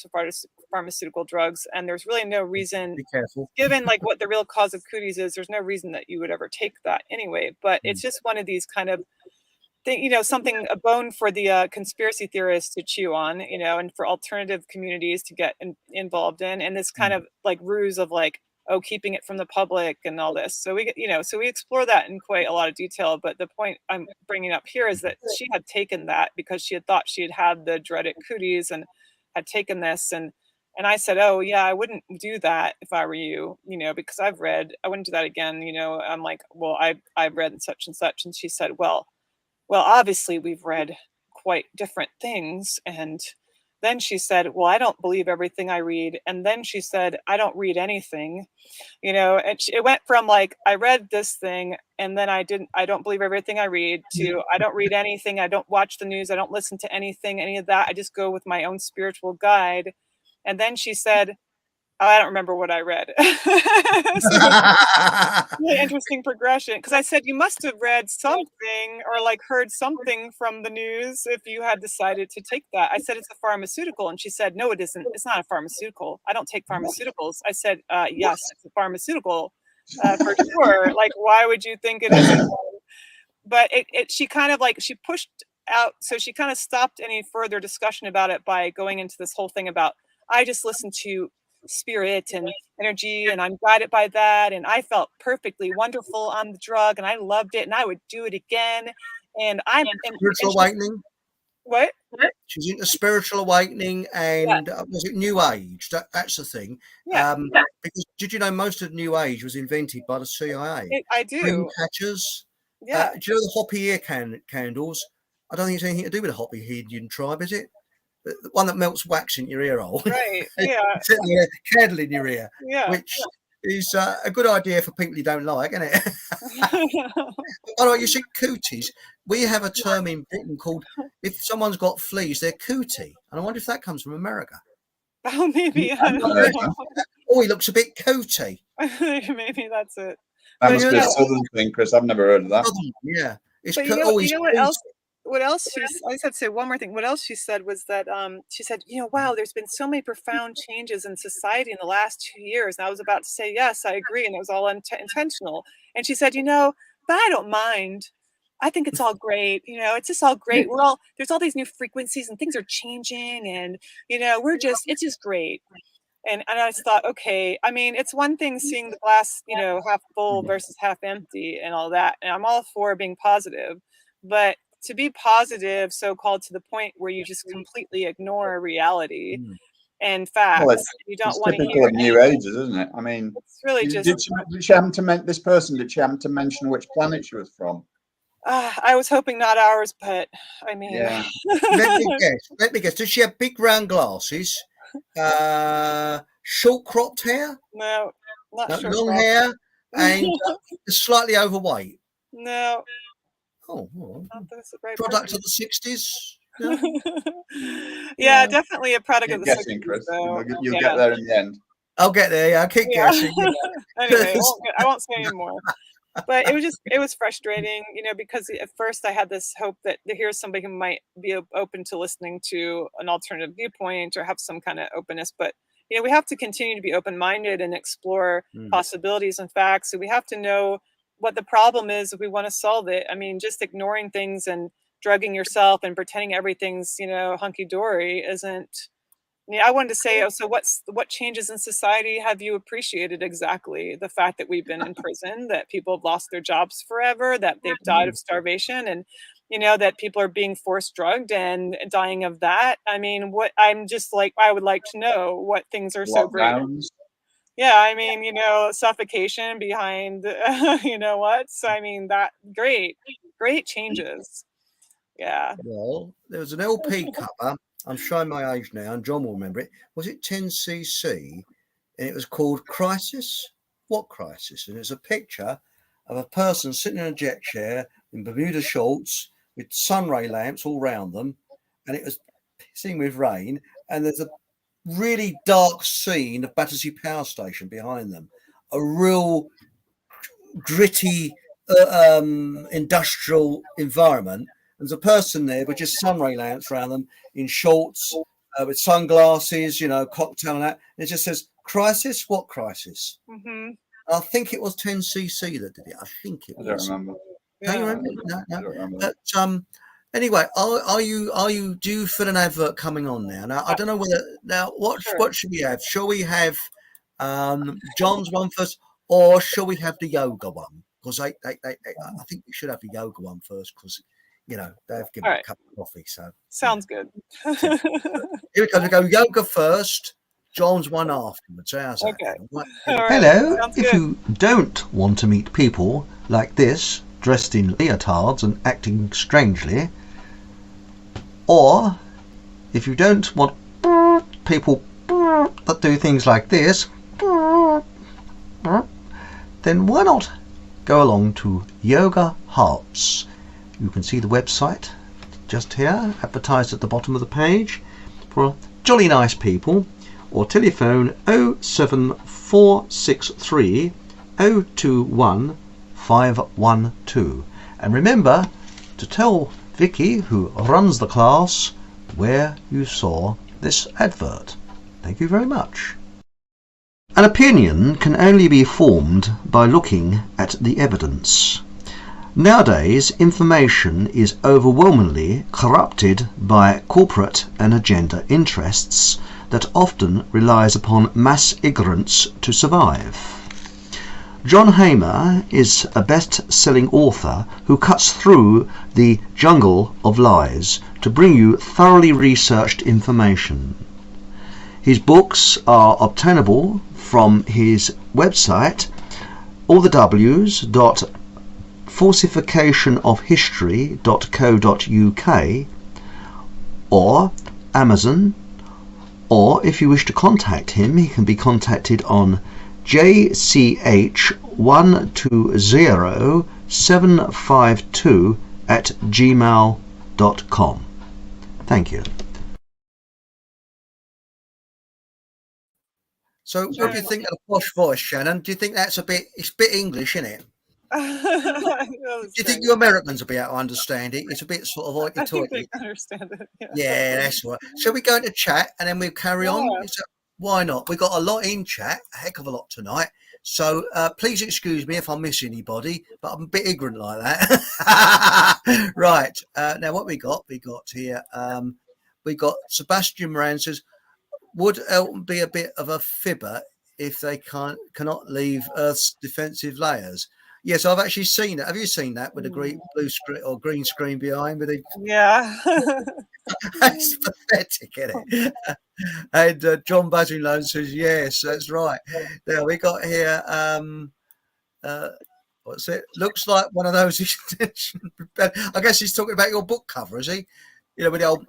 pharmaceutical drugs. And there's really no reason, Be careful. given like what the real cause of cooties is, there's no reason that you would ever take that anyway. But it's just one of these kind of thing, something, a bone for the conspiracy theorists to chew on, and for alternative communities to get involved in. And this kind of like ruse of like, keeping it from the public and all this. So we explore that in quite a lot of detail. But the point I'm bringing up here is that she had taken that because she had thought she had the dreaded cooties and had taken this. And I said, oh yeah, I wouldn't do that if I were you, because I wouldn't do that again. I'm like, well, I've read such and such. And she said, well, obviously we've read quite different things. And then she said, well, I don't believe everything I read. And then she said, I don't read anything, and it went from like, I read this thing and then I don't believe everything I read to I don't read anything. I don't watch the news. I don't listen to any of that. I just go with my own spiritual guide. And then she said, I don't remember what I read. Really interesting progression. Because I said, you must have read something or like heard something from the news if you had decided to take that. I said, it's a pharmaceutical. And she said, no, it isn't. It's not a pharmaceutical. I don't take pharmaceuticals. I said, yes, it's a pharmaceutical for sure. Like, why would you think it isn't? But she kind of like, she pushed out. So she kind of stopped any further discussion about it by going into this whole thing about, I just listen to spirit and energy and I'm guided by that, and I felt perfectly wonderful on the drug and I loved it and I would do it again. And I'm spiritual awakening. What? She's into spiritual awakening and was it New Age? That's the thing. Because did you know most of New Age was invented by the CIA? I do. Dream catchers. Do you know the Hopi ear candles? I don't think it's anything to do with a Hopi Indian tribe, is it? The one that melts wax in your ear hole. Right. Yeah. A candle in your ear. Yeah. Which is a good idea for people you don't like, isn't it? By the way, you see cooties. We have a term in Britain called if someone's got fleas, they're cootie. And I wonder if that comes from America. Oh, maybe. I I've don't not heard know. that. Oh, he looks a bit coaty. Maybe that's it. That But must you be a know, southern thing, Chris. I've never heard of that. Yeah. It's but oh, you he's know what coaty. else? What else I just had to say one more thing. What else she said was that she said, wow, there's been so many profound changes in society in the last 2 years. And I was about to say, yes, I agree, and it was all intentional. And she said, but I don't mind. I think it's all great. It's just all great. There's all these new frequencies and things are changing, and it's just great. And I just thought, okay, I mean, it's one thing seeing the glass, half full versus half empty and all that. And I'm all for being positive, but to be positive, so-called, to the point where you just completely ignore reality and Well, facts, you don't it's want to typical hear of New anything. Ages, isn't it? I mean, It's really did just. she happen to mention this person? Did she happen to mention which planet she was from? I was hoping not ours, but I mean. Yeah. Let me guess. Does she have big round glasses? Short cropped hair? No, not No, short. long hair and slightly overweight. No. Oh, well, Not that it's the right product person. of the 60s. Yeah, definitely a product Keep of the guessing, 60s. Chris. So, You'll yeah. get there in the end. I'll get there. Yeah, I'll keep guessing. Anyway, I won't say anymore. But it was frustrating, because at first I had this hope that here's somebody who might be open to listening to an alternative viewpoint or have some kind of openness. But, we have to continue to be open-minded and explore possibilities and facts. So we have to know what the problem is if we want to solve it. I mean, just ignoring things and drugging yourself and pretending everything's, hunky-dory isn't. I wanted to say, so what changes in society have you appreciated exactly? The fact that we've been in prison, that people have lost their jobs forever, that they've died of starvation, and that people are being forced drugged and dying of that. I mean, I would like to know what things are so great. Yeah, I mean, suffocation behind, what? So, I mean, that great changes. Yeah. Well, there was an LP cover. I'm showing my age now, and John will remember it. Was it 10cc? And it was called Crisis? What Crisis? And it's a picture of a person sitting in a jet chair in Bermuda shorts with sunray lamps all round them. And it was pissing with rain. And there's a really dark scene of Battersea Power Station behind them. A real gritty industrial environment. There's a person there with just sunray lamps around them in shorts with sunglasses, cocktail and that. And it just says, crisis? What crisis? I think it was 10cc that did it. I think it was. I don't remember. Don't you remember? No. I don't remember. But anyway, do you feel an advert coming on now? Now I don't know what should we have? Shall we have John's one first, or shall we have the yoga one? Because I think we should have the yoga one first, because they've given a cup of coffee. So sounds good. Here we go. We go yoga first. John's one afterwards. How's that? Okay. Right. Hello. Sounds if good. you don't want to meet people like this, dressed in leotards and acting strangely, or if you don't want people that do things like this, then why not go along to Yoga Hearts? You can see the website just here, advertised at the bottom of the page, for jolly nice people, or telephone 07463 021 512. And remember to tell Vicky, who runs the class, where you saw this advert. Thank you very much. An opinion can only be formed by looking at the evidence. Nowadays, information is overwhelmingly corrupted by corporate and agenda interests that often relies upon mass ignorance to survive. John Hamer is a best-selling author who cuts through the jungle of lies to bring you thoroughly researched information. His books are obtainable from his website, allthews.falsificationofhistory.co.uk, or Amazon, or if you wish to contact him, he can be contacted on jch120752@gmail.com. Thank you. So, what do you think of the posh voice, Shannon? Do you think it's a bit English, isn't it? Do you think you Americans will be able to understand it? It's a bit sort of I think hoity-toity. they understand it. Yeah, that's right. Shall we go into chat and then we'll carry on? Why not? We've got a lot in chat, a heck of a lot tonight. So please excuse me if I miss anybody, but I'm a bit ignorant like that. Right. Now, what we got here, we got Sebastian Moran says, would Elton be a bit of a fibber if they cannot leave Earth's defensive layers? Yes, I've actually seen it. Have you seen that with the blue screen or green screen behind? With the That's pathetic, isn't it? And John Basinglow says, yes, that's right. Now we got here, what's it? Looks like one of those extension. I guess he's talking about your book cover, is he? You know, with the old.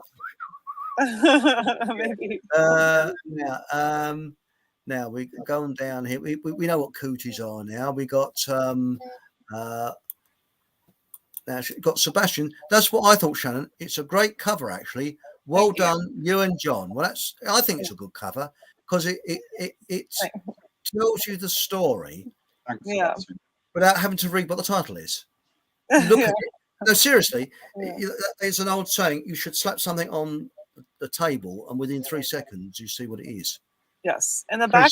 Maybe. Now we go on down here. We know what cooties are now. We got now got Sebastian. That's what I thought, Shannon. It's a great cover, actually. Well done, you and John. Well, I think it's a good cover because it tells you the story. Without having to read what the title is. Look at it. No, seriously, it's an old saying. You should slap something on the table, and within 3 seconds, you see what it is. Yes, and the back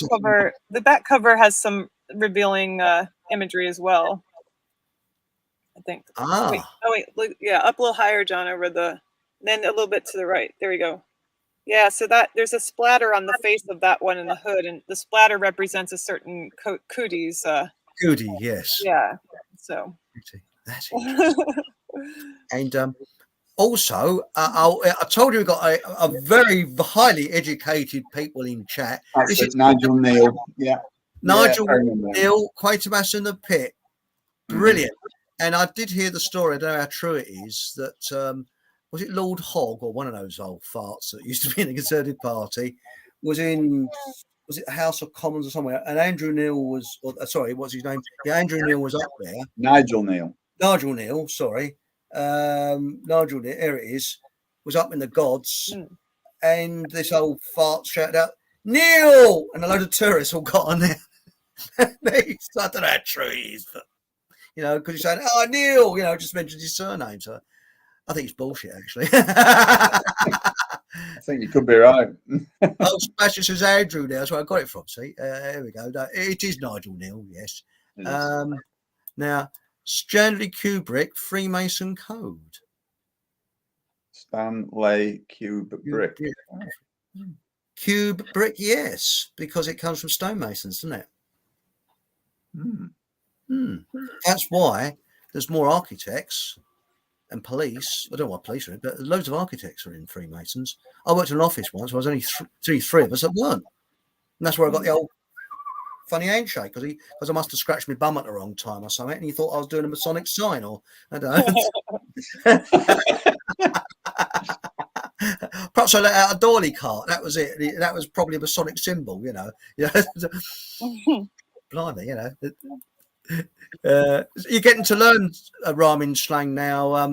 cover has some revealing imagery as well. I think. Wait, look, up a little higher, John, over then a little bit to the right. There we go. Yeah, so that there's a splatter on the face of that one in the hood, and the splatter represents a certain cooties. Cootie, yes. Yeah. So. That's interesting. And also, I told you we got a very highly educated people in chat. This is Nigel Neal. Yeah. Nigel Neal, Quatermass in the Pit. Brilliant. And I did hear the story, I don't know how true it is, that was it Lord Hogg or one of those old farts that used to be in the Conservative Party, was it the House of Commons or somewhere? And Andrew Neil was, sorry, what's his name? Yeah, Andrew Neil was up there. Nigel Neal, sorry. Nigel Neal, here it is, was up in the gods. And this old fart shouted out, Neil! And a load of tourists all got on there. I don't know how true he is, but, you know, because he's saying, oh, Neil, you know, just mentioned his surname. So I think it's bullshit, actually. I think you could be right. Oh, Sebastian says Andrew now. That's where I got it from. See, here we go. No, it is Nigel Neal, yes. Now, Stanley Kubrick, Freemason Code. Stanley Kubrick. Kubrick, yes, because it comes from stonemasons, doesn't it? That's why there's more architects and police. I don't know what police are in, but loads of architects are in Freemasons. I worked in an office once. There was only three of us that weren't, and that's where I got the old funny handshake because I must have scratched my bum at the wrong time or something, and he thought I was doing a Masonic sign, or I don't know. Perhaps I let out a doily cart. That was it. That was probably a Masonic symbol, you know. Blimey, you know. You're getting to learn rhyming slang now,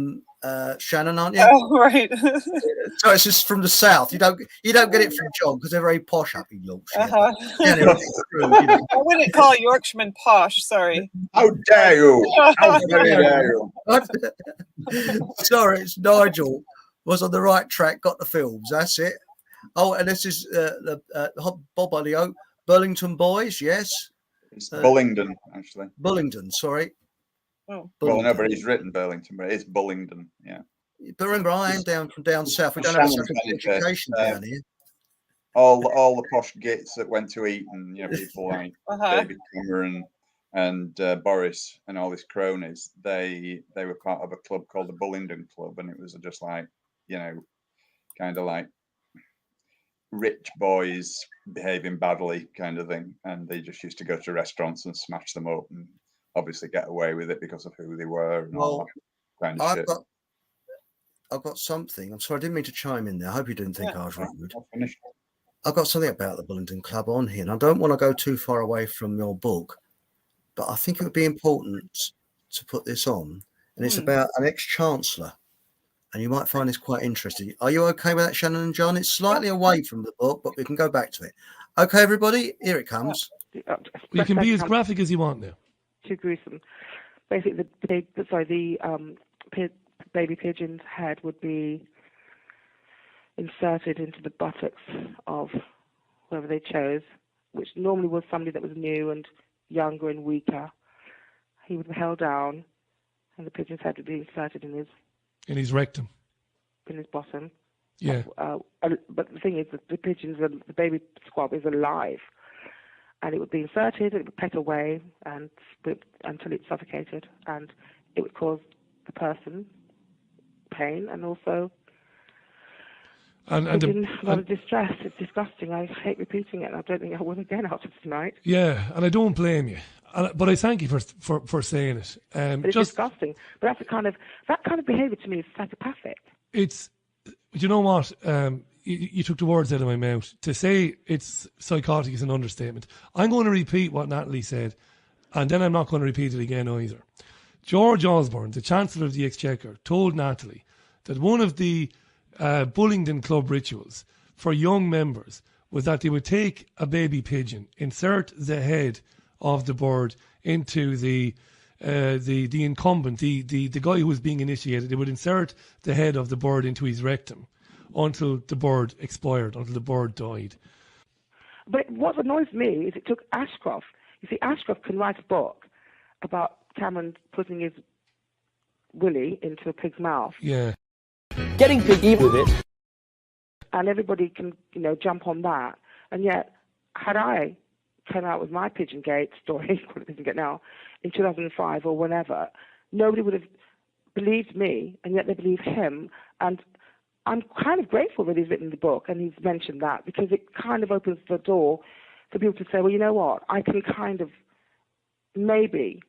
Shannon, aren't you? Oh, right. So it's just from the south. You don't get it from John because they're very posh up in Yorkshire. I wouldn't call Yorkshireman posh. Sorry. How dare you? How dare you? Sorry, it's Nigel. Was on the right track. Got the films. That's it. Oh, and this is Bob Olio, Burlington Boys. Yes. It's Bullingdon, actually. Bullingdon, sorry. Oh. Well, no, but he's written Burlington, but it's Bullingdon, yeah. But remember, I am down from down south. We don't have such an education down here. All the posh gits that went to Eton, you know, people like David Cameron and Boris and all these cronies, they were part of a club called the Bullingdon Club, and it was just like, you know, kind of like rich boys behaving badly kind of thing, and they just used to go to restaurants and smash them up and obviously get away with it because of who they were and all that kind of shit. I've got something. I'm sorry, I didn't mean to chime in there. I hope you didn't think I was rude. Finished. I've got something about the Bullingdon Club on here, and I don't want to go too far away from your book, but I think it would be important to put this on, and it's about an ex-chancellor. And you might find this quite interesting. Are you okay with that, Shannon and John? It's slightly away from the book, but we can go back to it. Okay, everybody, here it comes. You can be as graphic as you want now. Too gruesome. Basically, the baby pigeon's head would be inserted into the buttocks of whoever they chose, which normally was somebody that was new and younger and weaker. He would be held down, and the pigeon's head would be inserted in his rectum, in his bottom. Yeah. But the thing is that the baby squab is alive, and it would be inserted, it would peck away until it suffocated, and it would cause the person pain and also a lot of distress. It's disgusting. I hate repeating it, and I don't think I will again after tonight. Yeah, and I don't blame you. But I thank you for saying it. But it's disgusting. But that kind of behaviour to me is psychopathic. But you know what? You took the words out of my mouth. To say it's psychotic is an understatement. I'm going to repeat what Natalie said, and then I'm not going to repeat it again either. George Osborne, the Chancellor of the Exchequer, told Natalie that one of the Bullingdon Club rituals for young members was that they would take a baby pigeon, insert the head of the bird into the incumbent, the guy who was being initiated. They would insert the head of the bird into his rectum until the bird expired, until the bird died. But what annoys me is it took Ashcroft. You see, Ashcroft can write a book about Cameron putting his willy into a pig's mouth. Yeah. Getting big evil with it. And everybody can, jump on that. And yet, had I came out with my Pigeon Gate story, call it Pigeon Gate now, in 2005 or whenever, nobody would have believed me, and yet they believe him. And I'm kind of grateful that he's written the book and he's mentioned that, because it kind of opens the door for people to say, well, you know what, I can kind of maybe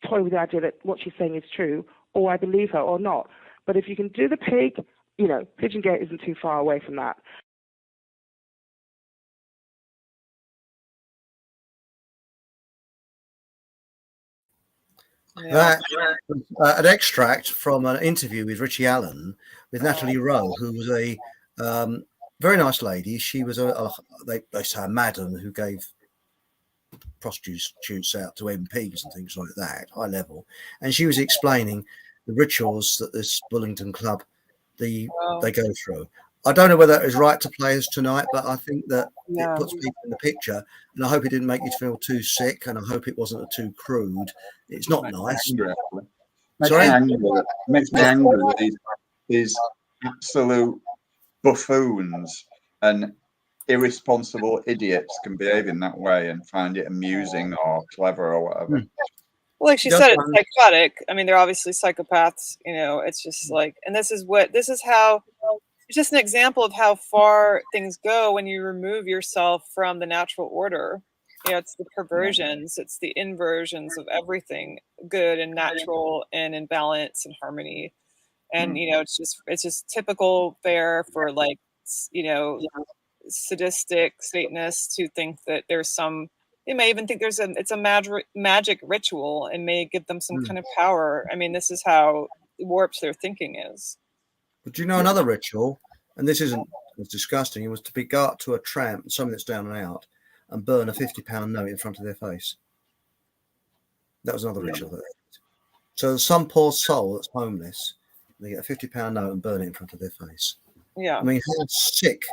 toy with the idea that what she's saying is true, or I believe her or not. But if you can do the pig, Pigeon Gate isn't too far away from that. That an extract from an interview with Richie Allen with Natalie Rowe, who was a very nice lady. She was they say a madam who gave prostitutes out to MPs and things like that, high level, and she was explaining the rituals that this Bullingdon Club they go through. I don't know whether it was right to play us tonight, but I think that it puts people in the picture, and I hope it didn't make you feel too sick, and I hope it wasn't too crude. It's not nice. Makes me angry that these absolute buffoons and irresponsible idiots can behave in that way and find it amusing or clever or whatever. Well, like she said, it's psychotic. I mean, they're obviously psychopaths. It's just like, and this is how. It's just an example of how far things go when you remove yourself from the natural order. It's the perversions, it's the inversions of everything good and natural and in balance and harmony. And it's just typical fare for sadistic Satanists to think that there's some. They may even think it's a magic ritual and may give them some kind of power. I mean, this is how warped their thinking is. But do you know another ritual? And this isn't as disgusting. It was to go up to a tramp, something that's down and out, and burn a £50 note in front of their face. That was another ritual. So some poor soul that's homeless, they get a £50 note and burn it in front of their face. Yeah. I mean, how sick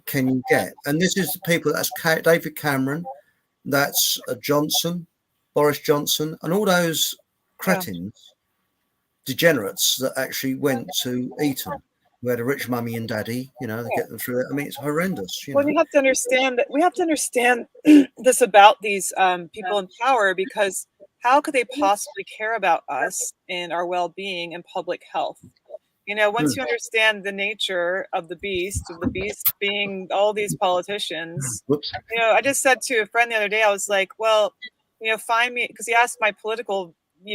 can you get? And this is the people, that's David Cameron, that's Johnson, Boris Johnson, and all those cretins, degenerates that actually went to Eton, who had a rich mummy and daddy, they get them through it. I mean, it's horrendous. Well, we have to understand this about these people in power, because how could they possibly care about us and our well-being and public health? Once you understand the nature of the beast being all these politicians. I just said to a friend the other day, I was like, well, find me, because he asked my political,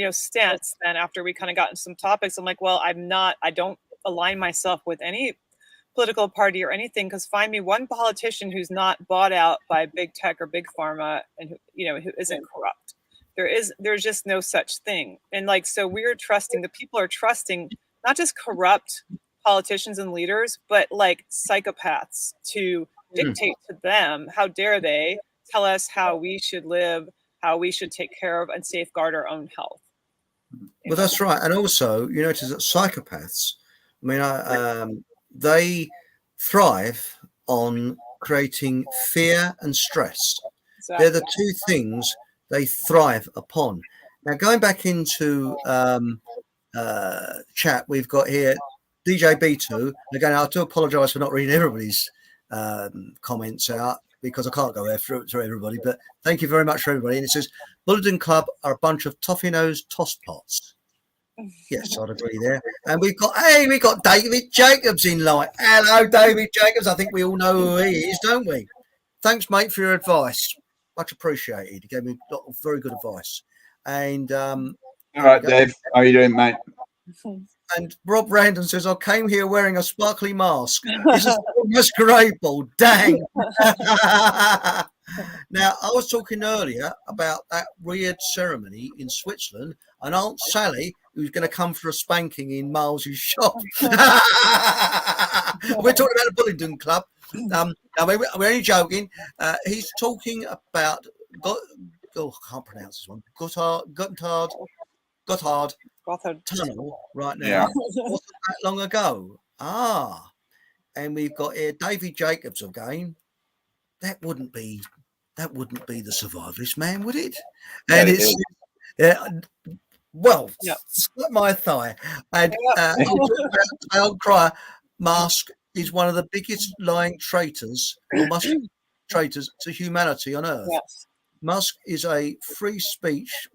stance. Then after we kind of got into some topics, I'm like, well, I don't align myself with any political party or anything, because find me one politician who's not bought out by big tech or big pharma and who isn't corrupt. There's just no such thing. And so the people are trusting not just corrupt politicians and leaders, but psychopaths to dictate to them. How dare they tell us how we should live, how we should take care of and safeguard our own health? Well, that's right. And also, you notice that psychopaths, I mean, they thrive on creating fear and stress. Exactly. They're the two things they thrive upon. Now, going back into chat, we've got here DJ B2. Again, I do apologise for not reading everybody's comments out because I can't go there through everybody. But thank you very much for everybody. And it says, Bulletin Club are a bunch of toffee-nosed tosspots. Yes, I'd agree there. And we've got David Jacobs in line. Hello, David Jacobs. I think we all know who he is, don't we? Thanks, mate, for your advice. Much appreciated. You gave me a lot of very good advice. And all right, Dave, how are you doing, mate? And Rob Randon says, I came here wearing a sparkly mask. This is a masquerade ball. Dang. Now, I was talking earlier about that weird ceremony in Switzerland, and Aunt Sally, who's going to come for a spanking in Miles's shop. We're talking about the Bulletin Club. Now, we're only joking. He's talking about, I can't pronounce this one, Gotthard Tunnel right now. Yeah. Wasn't that long ago. And we've got here David Jacobs again. That wouldn't be the survivalist man, would it? And it's slap my thigh. And I'll cry. Musk is one of the biggest lying traitors, or must be traitors to humanity on earth. Yes. Musk is a free speech.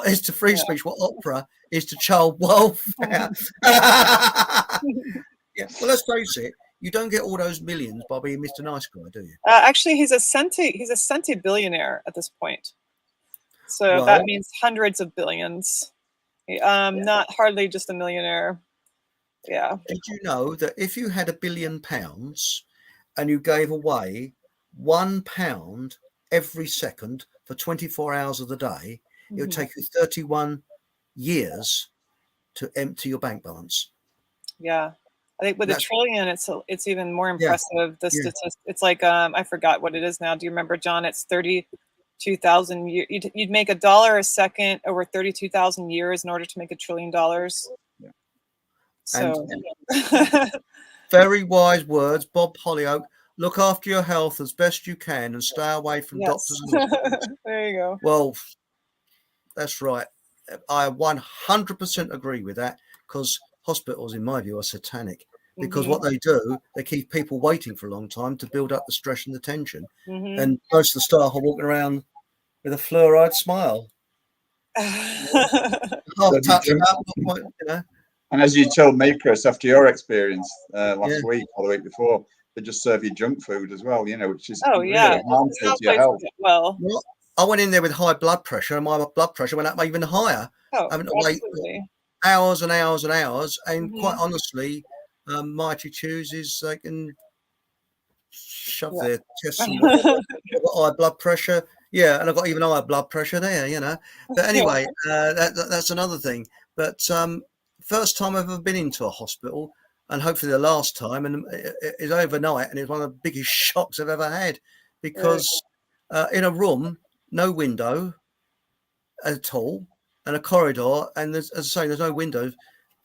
Is to free speech what opera is to child welfare. Yeah. Well, let's face it. You don't get all those millions by being Mr. Nice Guy, do you? Actually, he's a centi billionaire at this point. So that means hundreds of billions. Not hardly just a millionaire. Yeah. Did you know that if you had £1 billion and you gave away £1 every second for 24 hours of the day, it would take you 31 years to empty your bank balance? Yeah. I think with a trillion, it's even more impressive. The statistic, it's like I forgot what it is now. Do you remember, John? It's 32,000. You'd make $1 a second over 32,000 years in order to make $1 trillion. Yeah. So, very wise words, Bob Hollyoak. Look after your health as best you can and stay away from doctors and hospitals. There you go. Well, that's right. I 100% agree with that, because hospitals, in my view, are satanic, because what they do, they keep people waiting for a long time to build up the stress and the tension. And most of the staff are walking around with a fluoride smile. And as you told me, Chris, after your experience last week or the week before, they just serve you junk food as well, which is really harmful to your health. Well, I went in there with high blood pressure, and my blood pressure went up even higher. Having to wait hours and hours and hours, and quite honestly, Mighty chooses they can shove their chests and got high blood pressure. Yeah, and I've got even higher blood pressure there, But anyway, that's another thing. But first time I've ever been into a hospital, and hopefully the last time, and it's overnight, and it's one of the biggest shocks I've ever had, because in a room, no window at all, and a corridor, and there's, as I say, there's no windows,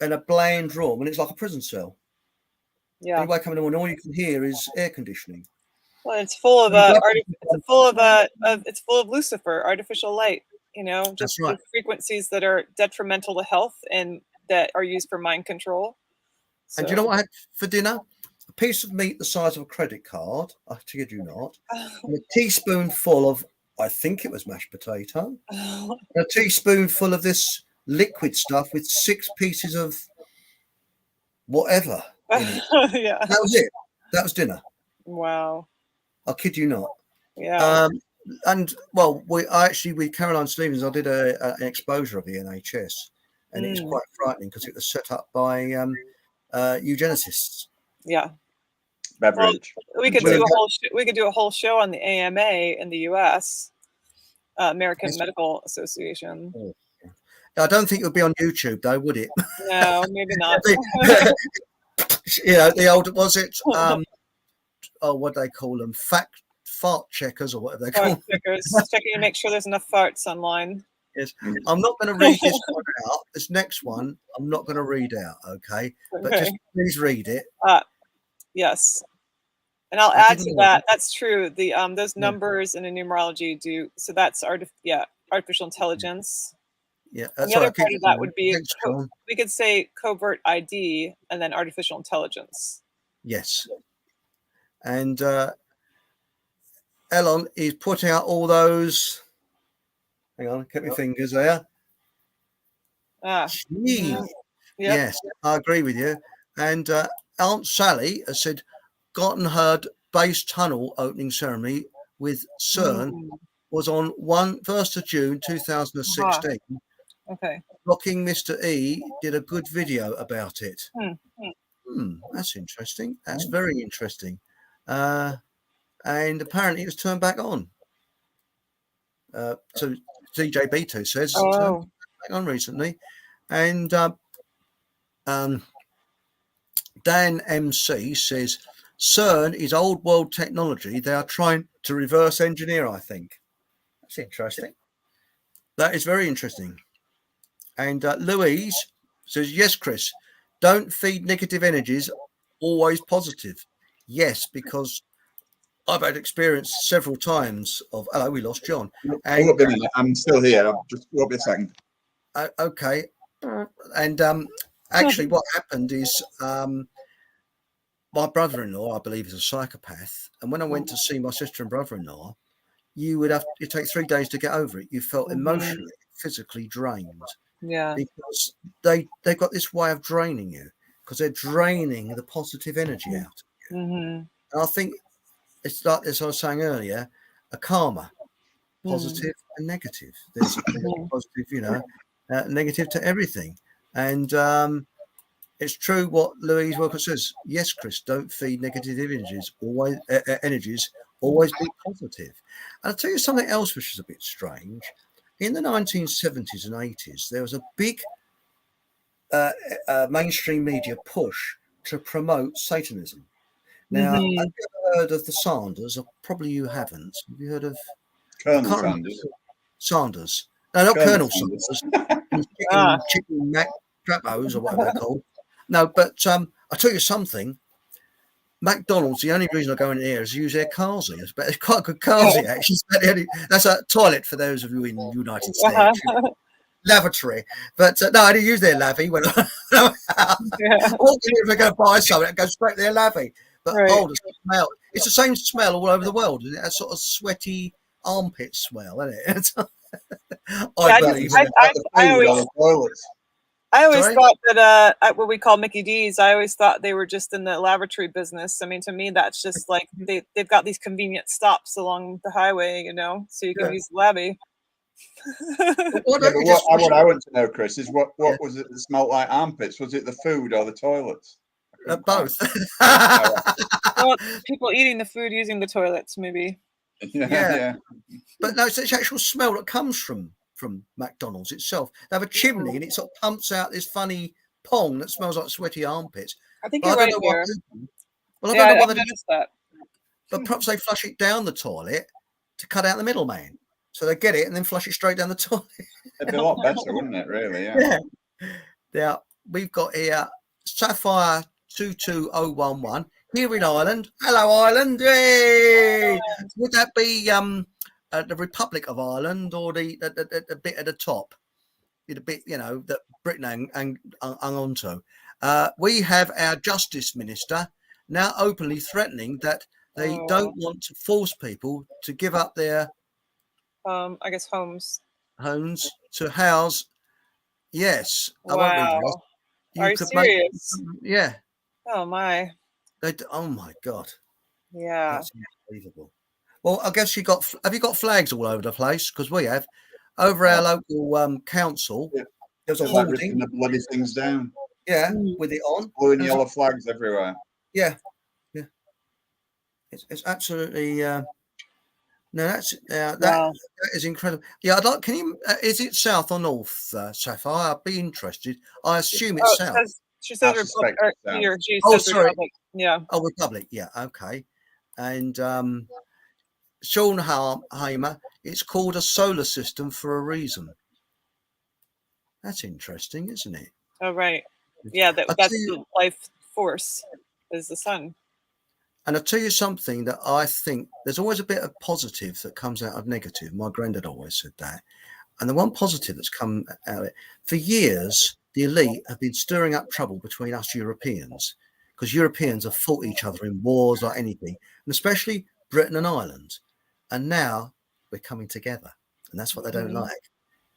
and a bland room, and it's like a prison cell. Yeah. And you wake up in the morning, all you can hear is air conditioning. Well, it's full of it's full of Lucifer, artificial light. Just the frequencies that are detrimental to health and that are used for mind control. So. And do you know what I had for dinner? A piece of meat the size of a credit card. I kid you not. And a teaspoonful of, I think it was mashed potato. And a teaspoonful of this liquid stuff with 6 pieces of whatever in it. Yeah. That was it. That was dinner. Wow. I kid you not. Yeah. And well, with Caroline Stevens, I did an exposure of the NHS, and it was quite frightening because it was set up by eugenicists. Yeah. Beverage. Well, we could do a whole show on the AMA in the US, American Medical Association. Oh. I don't think it would be on YouTube, though, would it? No, maybe not. The old, was it? what they call them, fart checkers or whatever they Fart call them. checkers, checking to make sure there's enough farts online. Yes, I'm not going to read this one out. This next one, I'm not going to read out. Okay, but Okay. just please read it. Yes. And I'll I add didn't to know that. That's true. The those Yeah. numbers in a numerology do so. That's artificial intelligence. Yeah, And that's the all other right. Keep part of that going. would be Thanks, John. we could say covert ID and then artificial intelligence. Yes, and Elon is putting out all those. Hang on, keep my fingers there. Gee. Yep. Yes, I agree with you. And Aunt Sally has said, Gotten Heard base tunnel opening ceremony with CERN was on 1st of June 2016. Okay. Rocking Mr. E did a good video about it. That's interesting. That's very interesting. And apparently it was turned back on. So DJB2 says turned back on recently. And Dan MC says CERN is old world technology. They are trying to reverse engineer, I think. That's interesting. That is very interesting. And Louise says, yes, Chris, don't feed negative energies, always positive. Yes, because I've had experience several times of, hello, we lost John. And, Hold up a minute, I'm still here. Just hold up a second. Okay. And actually what happened is my brother-in-law, I believe, is a psychopath. And when I went to see my sister and brother-in-law, it'd take 3 days to get over it. You felt emotionally, physically drained. Yeah. Because they've got this way of draining you, because they're draining the positive energy out. And I think it's like, as I was saying earlier, a karma, positive and negative. There's positive, negative to everything. And it's true what Louise Wilkins says. Yes, Chris, don't feed negative energies. Always be positive. And I'll tell you something else which is a bit strange. In the 1970s and 80s, there was a big mainstream media push to promote Satanism. Now, have you ever heard of the Sanders? Or probably you haven't. Have you heard of Colonel Sanders? Sanders. No, not Colonel Sanders. Chicken Mac Trapos or whatever they're called. No, but I'll tell you something. McDonald's, the only reason I go in here is to use their Carsey. It's quite a good Carsey, actually. That's a toilet for those of you in the United States. Lavatory. But no, I didn't use their lavvy when I walk in if I go buy something, I go straight to their lavvy. But the smell. It's the same smell all over the world, isn't it? That sort of sweaty armpit smell, isn't it? I always thought that at what we call Mickey D's, I always thought they were just in the lavatory business. I mean, to me, that's just like they've got these convenient stops along the highway, so you can use the lavvy. What I want to know, Chris, is what was it that smelled like armpits? Was it the food or the toilets? Both. Well, people eating the food using the toilets, maybe. Yeah. But no, it's the actual smell that comes from McDonald's itself. They have a chimney and it sort of pumps out this funny pong that smells like sweaty armpits. I think you're right there. Well, I don't know why they do that. But perhaps they flush it down the toilet to cut out the middleman. So they get it and then flush it straight down the toilet. It'd be a lot better, wouldn't it, really? Yeah. Now, we've got here Sapphire 22011 here in Ireland. Hello, Ireland. Yay! Would that be the Republic of Ireland or the bit at the top? The bit, that Britain hung on to. We have our Justice Minister now openly threatening that they don't want to force people to give up their I guess homes to house. Yes. Wow. Are you serious? Yeah. Oh my. Oh my God. Yeah. That's unbelievable. Well, I guess have you got flags all over the place? Because we have. Over our local council, there's a hoarding. The bloody things down. Yeah, with it on. Blue and yellow flags everywhere. Yeah. It's absolutely. No, that is incredible. Yeah, I'd like. Can you? Is it south or north, Sapphire? I'd be interested. I assume it's south. She says Republic. Sorry. Republic. Yeah. Oh, Republic. Yeah. Okay. And Sean Hamer, it's called a solar system for a reason. That's interesting, isn't it? Oh, right. Yeah, that's you, the life force is the sun. And I'll tell you something that I think there's always a bit of positive that comes out of negative. My granddad always said that. And the one positive that's come out of it, for years, the elite have been stirring up trouble between us Europeans, because Europeans have fought each other in wars like anything, and especially Britain and Ireland. And now we're coming together. And that's what they don't like,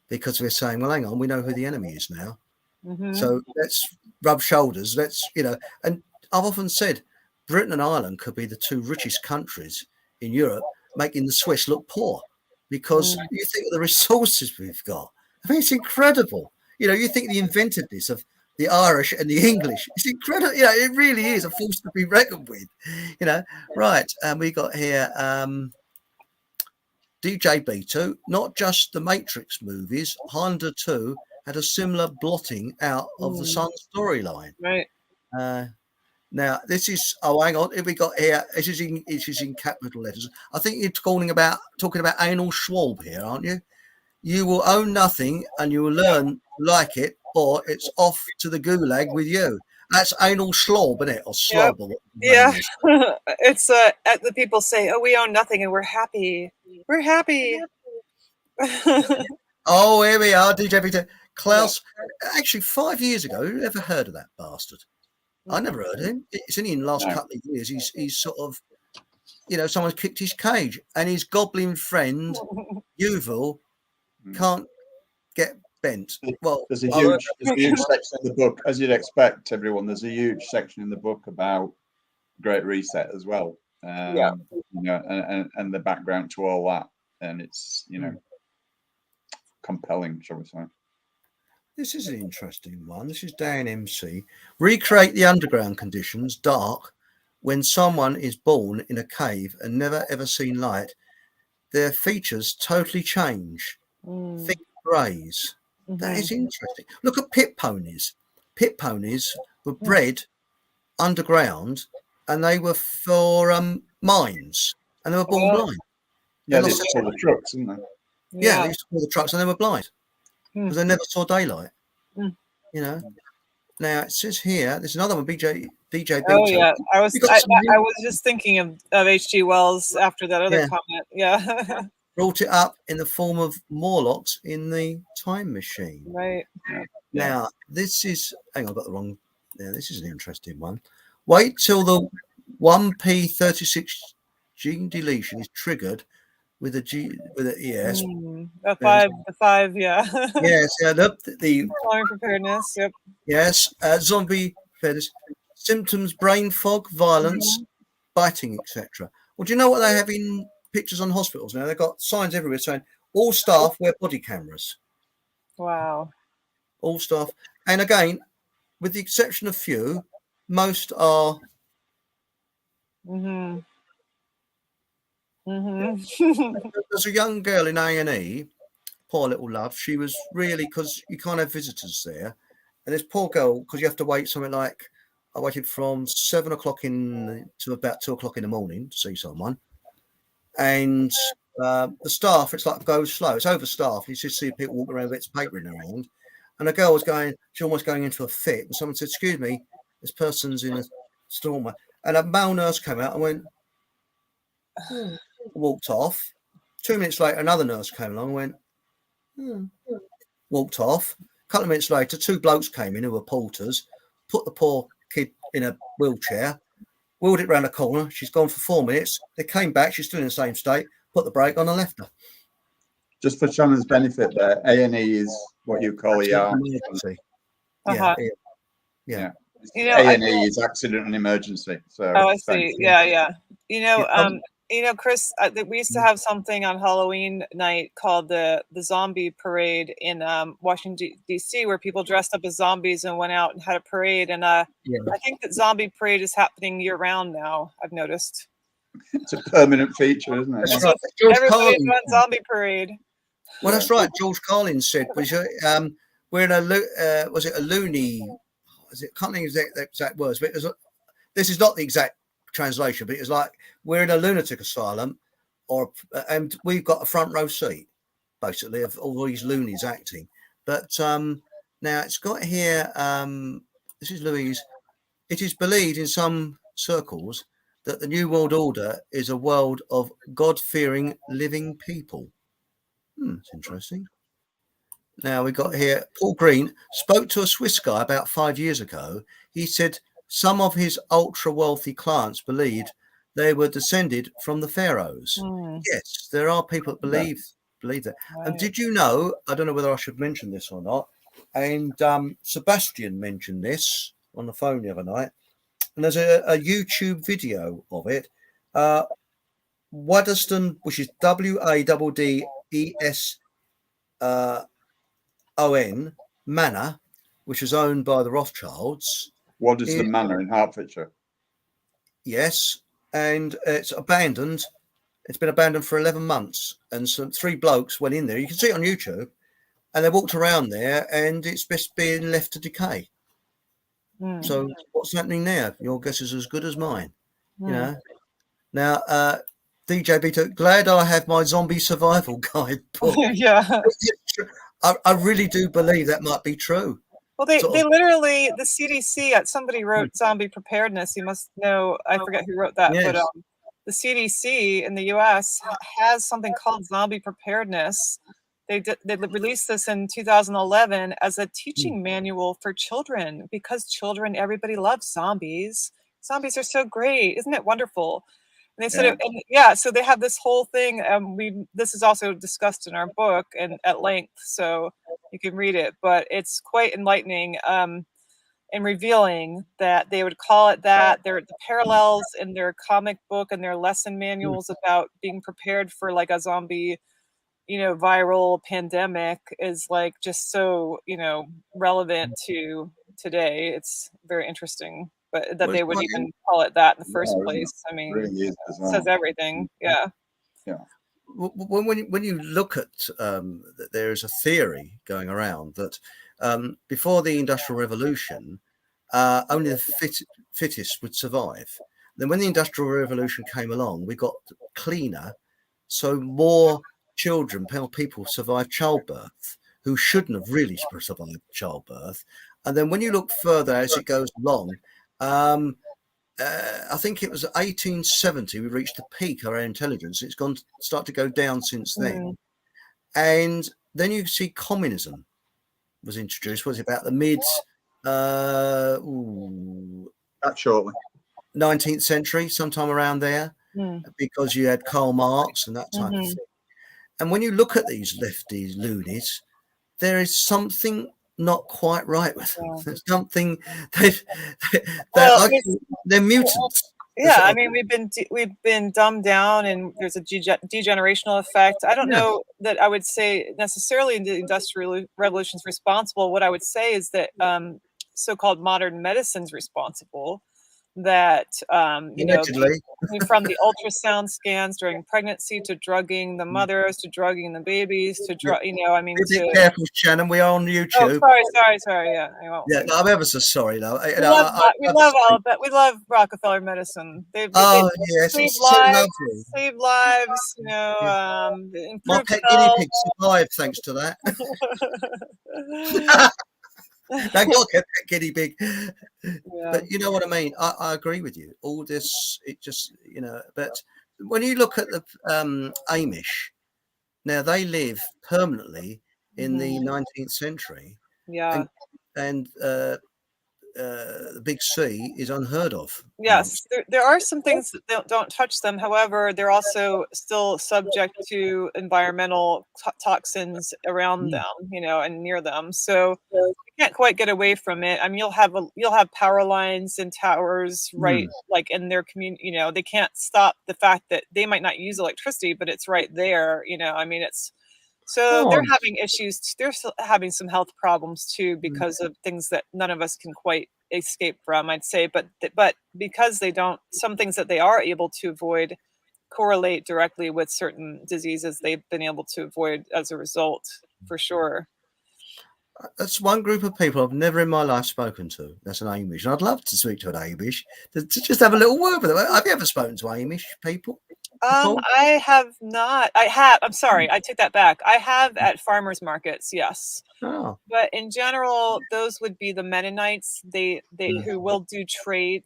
because we're saying, well, hang on, we know who the enemy is now. So let's rub shoulders. And I've often said, Britain and Ireland could be the two richest countries in Europe, making the Swiss look poor, because you think of the resources we've got. I mean, it's incredible. You think the inventiveness of the Irish and the English. It's incredible. It really is a force to be reckoned with. Right. And we got here DJ Bitchute, not just the Matrix movies, Highlander 2 had a similar blotting out of the Sun storyline. Right. Now, this is, hang on, if we got here, this is in capital letters. I think you're talking about anal Schwab here, aren't you? You will own nothing and you will learn to like it, or it's off to the gulag with you. That's anal Schwab, isn't it? Or slob. Yep. Yeah. It's the people say, oh, we own nothing and we're happy. We're happy. Oh, here we are, DJ Peter. Klaus, actually 5 years ago, who ever heard of that bastard? I never heard of him. It's only in the last couple of years he's sort of, someone's kicked his cage, and his goblin friend Yuval can't get bent. Well, there's a huge section in the book, as you'd expect, everyone. There's a huge section in the book about Great Reset as well. And the background to all that, and it's compelling, shall we say. This is an interesting one. This is Dan MC. Recreate the underground conditions, dark, when someone is born in a cave and never ever seen light. Their features totally change. Thick greys. That is interesting. Look at pit ponies. Pit ponies were bred underground, and they were for mines, and they were born blind. Yeah, they used to pull the trucks, didn't they? Yeah, they used to pull the trucks, and they were blind because they never saw daylight. Now it says here, there's another one, DJ Bitchute. Oh yeah, I was just thinking of H.G. Wells after that other comment. Yeah. Brought it up in the form of Morlocks in the Time Machine. Right. Now this is, hang on, I got the wrong. Yeah, this is an interesting one. Wait till the 1p36 gene deletion is triggered with a ES. The five, yeah. Yes, the preparedness, yep. Yes, zombie preparedness, symptoms, brain fog, violence, biting, etc. Well, do you know what they have in pictures on hospitals now? They've got signs everywhere saying all staff wear body cameras. Wow. All staff. And again, with the exception of few, most are There's a young girl in A&E, poor little love. She was really, because you can't have visitors there, and this poor girl, because you have to wait something like, I waited from 7 o'clock to about 2 o'clock in the morning to see someone, and the staff, it's like goes slow. It's overstaffed. You just see people walking around with bits of paper in their hand, and a girl was she almost going into a fit, and someone said, "Excuse me, this person's in a storm," and a male nurse came out and went. Walked off. 2 minutes later, another nurse came along and went, walked off. A couple of minutes later, two blokes came in who were porters, put the poor kid in a wheelchair, wheeled it round the corner. She's gone for 4 minutes. They came back. She's still in the same state. Put the brake on and left her. Just for Shannon's benefit, there, A&E is what you call ER. Yeah. A&E is accident and emergency. So I see. Yeah. Chris, we used to have something on Halloween night called the Zombie Parade in Washington, D.C., where people dressed up as zombies and went out and had a parade. And I think that Zombie Parade is happening year-round now, I've noticed. It's a permanent feature, isn't it? Right. Everybody's on Zombie Parade. Well, that's right. George Carlin said, we're in was it a loony? I can't think of the exact words, but this is not the exact translation, but it's like we're in a lunatic asylum, and we've got a front row seat, basically, of all these loonies acting. But now it's got here. This is Louise. It is believed in some circles that the New World Order is a world of God-fearing living people. It's interesting. Now we got here, Paul Green spoke to a Swiss guy about 5 years ago. He said some of his ultra-wealthy clients believed they were descended from the pharaohs. Yes, there are people that believe that. Right. And did you know, I don't know whether I should mention this or not, and Sebastian mentioned this on the phone the other night, and there's a YouTube video of it. Waddesdon, which is Waddesdon Manor, which is owned by the Rothschilds. What is the manor in Hertfordshire? Yes, and it's abandoned. It's been abandoned for 11 months, and some 3 blokes went in there. You can see it on YouTube, and they walked around there, and it's just being left to decay. So what's happening now? Your guess is as good as mine. You know. Now, DJ Vito, glad I have my zombie survival guide book. Yeah. I really do believe that might be true. Well, they literally, the CDC, somebody wrote zombie preparedness. You must know, I forget who wrote that, Yes. but the CDC in the US has something called zombie preparedness. They released this in 2011 as a teaching manual for children, because children, everybody loves zombies. Zombies are so great. Isn't it wonderful? And they said, so they have this whole thing. This is also discussed in our book and at length, so you can read it, but it's quite enlightening and revealing that they would call it that. The parallels in their comic book and their lesson manuals about being prepared for like a zombie, viral pandemic is like just so, relevant to today. It's very interesting, but that they would even call it that in the first place. I mean, really it says everything. Yeah. Yeah. When you look at, there is a theory going around that before the Industrial Revolution, only the fittest would survive. Then when the Industrial Revolution came along, we got cleaner, so more children, people survived childbirth who shouldn't have really survived childbirth. And then when you look further as it goes along, I think it was 1870 we reached the peak of our intelligence. It's start to go down since then. And then you see communism was introduced. Was it about the mid That shortly 19th century, sometime around there, because you had Karl Marx and that type of thing. And when you look at these lefty loonies, there is something not quite right with them. There's something they're mutants. Yeah, I mean, we've been dumbed down, and there's a degenerational effect. I don't know that I would say necessarily the Industrial Revolution is responsible. What I would say is that so-called modern medicine's responsible. That from the ultrasound scans during pregnancy to drugging the mothers to drugging the babies to Be careful, Shannon. We are on YouTube. Oh, sorry. Yeah, I'm ever so sorry, though. We love all of that. We love Rockefeller medicine. They save lives. My pet guinea pig survived thanks to that. Thank God, guinea pig. But you know what I mean. I agree with you. All this, it just But when you look at the Amish, now they live permanently in the 19th century. Yeah, and the big C is unheard of. Yes, there are some things that don't touch them. However, they're also still subject to environmental toxins around them, and near them. So you can't quite get away from it. I mean, you'll have power lines and towers right, like in their community. They can't stop the fact that they might not use electricity, but it's right there. I mean, it's. So they're having issues. They're still having some health problems too because of things that none of us can quite escape from, I'd say. But because they don't, some things that they are able to avoid correlate directly with certain diseases they've been able to avoid as a result, for sure. That's one group of people I've never in my life spoken to. That's an Amish. And I'd love to speak to an Amish to just have a little word with them. Have you ever spoken to Amish people? I have not. I'm sorry. I take that back. I have at farmers markets. Yes. Oh. But in general, those would be the Mennonites. They who will trade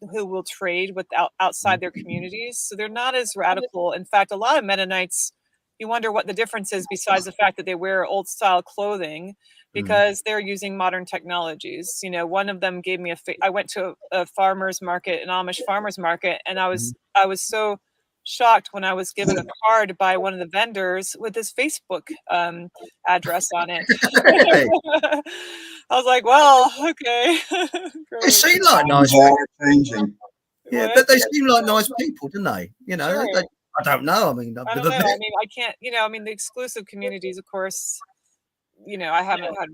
outside their communities. So they're not as radical. In fact, a lot of Mennonites, you wonder what the difference is besides the fact that they wear old style clothing, because they're using modern technologies. You know, one of them gave me I went to a farmers market, an Amish farmers market, and I was so shocked when I was given a card by one of the vendors with his Facebook address on it. I was like, well, okay. They seem like nice people. Changing. Yeah, but they seem like nice people, don't they? You know, Sure. I don't know. I mean, I don't know. I mean, I can't, the exclusive communities, of course, I haven't had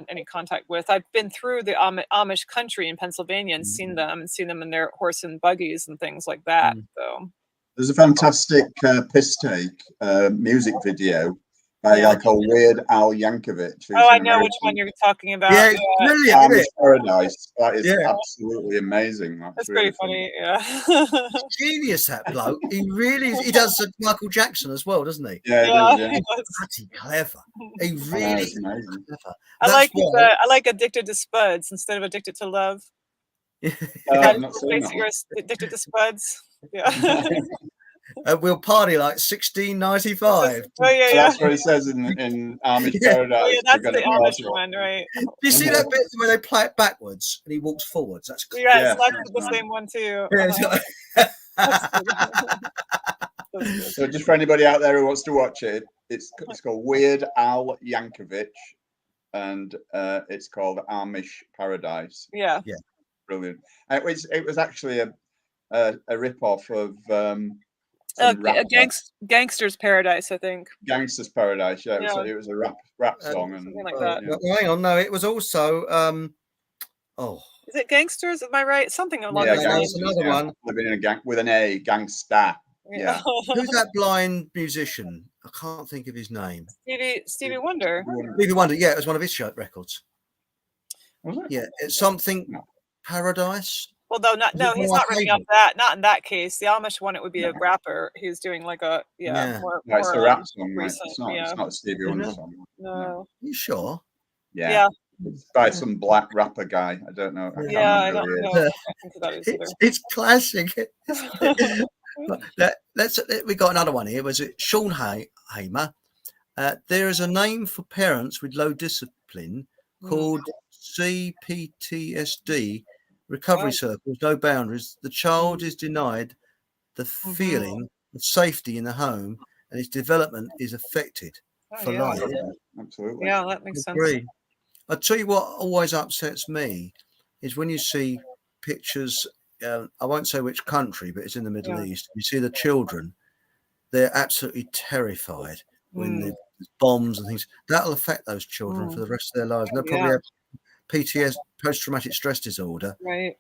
any contact with. I've been through the Amish country in Pennsylvania and seen them in their horse and buggies and things like that. So there's a fantastic piss take music video by a guy called Weird Al Yankovic. Oh, I know which one you're talking about. Yeah, Amish Paradise. That is absolutely amazing. That's really funny. Yeah. Genius, that bloke. He really is. He does Michael Jackson as well, doesn't he? Yeah, he does. Bloody clever. He really is clever. I like Addicted to Spuds instead of Addicted to Love. I've not seen that. You're addicted to Spuds. Yeah. We'll party like 1695. Oh yeah, so that's what he says in Amish Paradise. Oh, yeah, that's the Amish one, right? Do you see that bit where they play it backwards and he walks forwards? That's cool. Yes, that's the same one too. So just for anybody out there who wants to watch it, it's called Weird Al Yankovic, and it's called Amish Paradise. Yeah. Brilliant. It was actually a rip-off of Gangster's Paradise, I think. Gangster's Paradise, it was a rap song and something like that. Hang on, no, it was also is it Gangsters? Am I right? Something along those lines. Another one. Living in a gang with an A, Gangsta. Yeah. Who's that blind musician? I can't think of his name. Stevie Wonder. Stevie Wonder, yeah, it was one of his records. Was it? Yeah, it's something Paradise. Well, no, he's not ripping off that. Not in that case. The Amish one, it would be a rapper who's doing like a more. It's a rap song, right? It's not a Stevie Wonder song. No. You sure? Yeah. It's by some black rapper guy. I don't know. I don't know. It's classic. We got another one here. Was it Sean Hamer? There is a name for parents with low discipline called CPTSD. Recovery circles, no boundaries. The child is denied the feeling of safety in the home, and its development is affected for life. Absolutely. Yeah, that makes sense. I'll tell you what always upsets me is when you see pictures. I won't say which country, but it's in the Middle East. You see the children; they're absolutely terrified when there's bombs and things. That'll affect those children for the rest of their lives. And they'll probably have PTSD, post-traumatic stress disorder, right?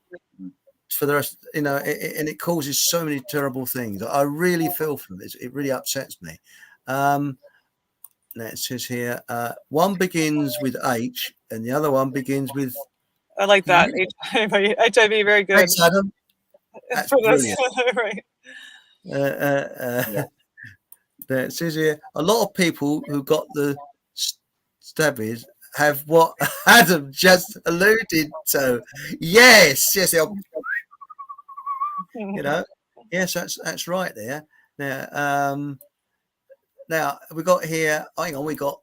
For the rest, and it causes so many terrible things. I really feel for this. It really upsets me. Now it says here, one begins with H, and the other one begins with. I like that. HIV, very good. Thanks, Adam. That's brilliant. Right. It says here, a lot of people who got the stabbies have what Adam just alluded to. Yes, yes, yes, that's right there. Now we got here. Hang on, we got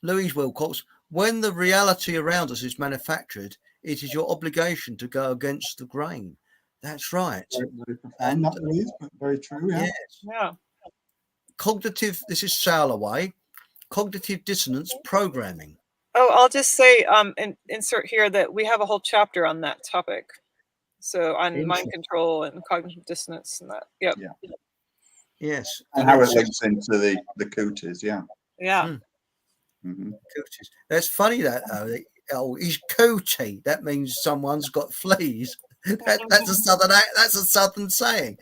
Louise Wilcox. When the reality around us is manufactured, it is your obligation to go against the grain. That's right. And that is very true. Yeah. Yes. Yeah. Cognitive. This is Salloway. Cognitive dissonance programming. Oh, I'll just say, insert here that we have a whole chapter on that topic. So on mind control and cognitive dissonance and that. Yep. Yeah. Yes. And how it links into the cooties. Yeah. Yeah. Cooties. That's funny that he's cootie. That means someone's got fleas. That's a southern saying.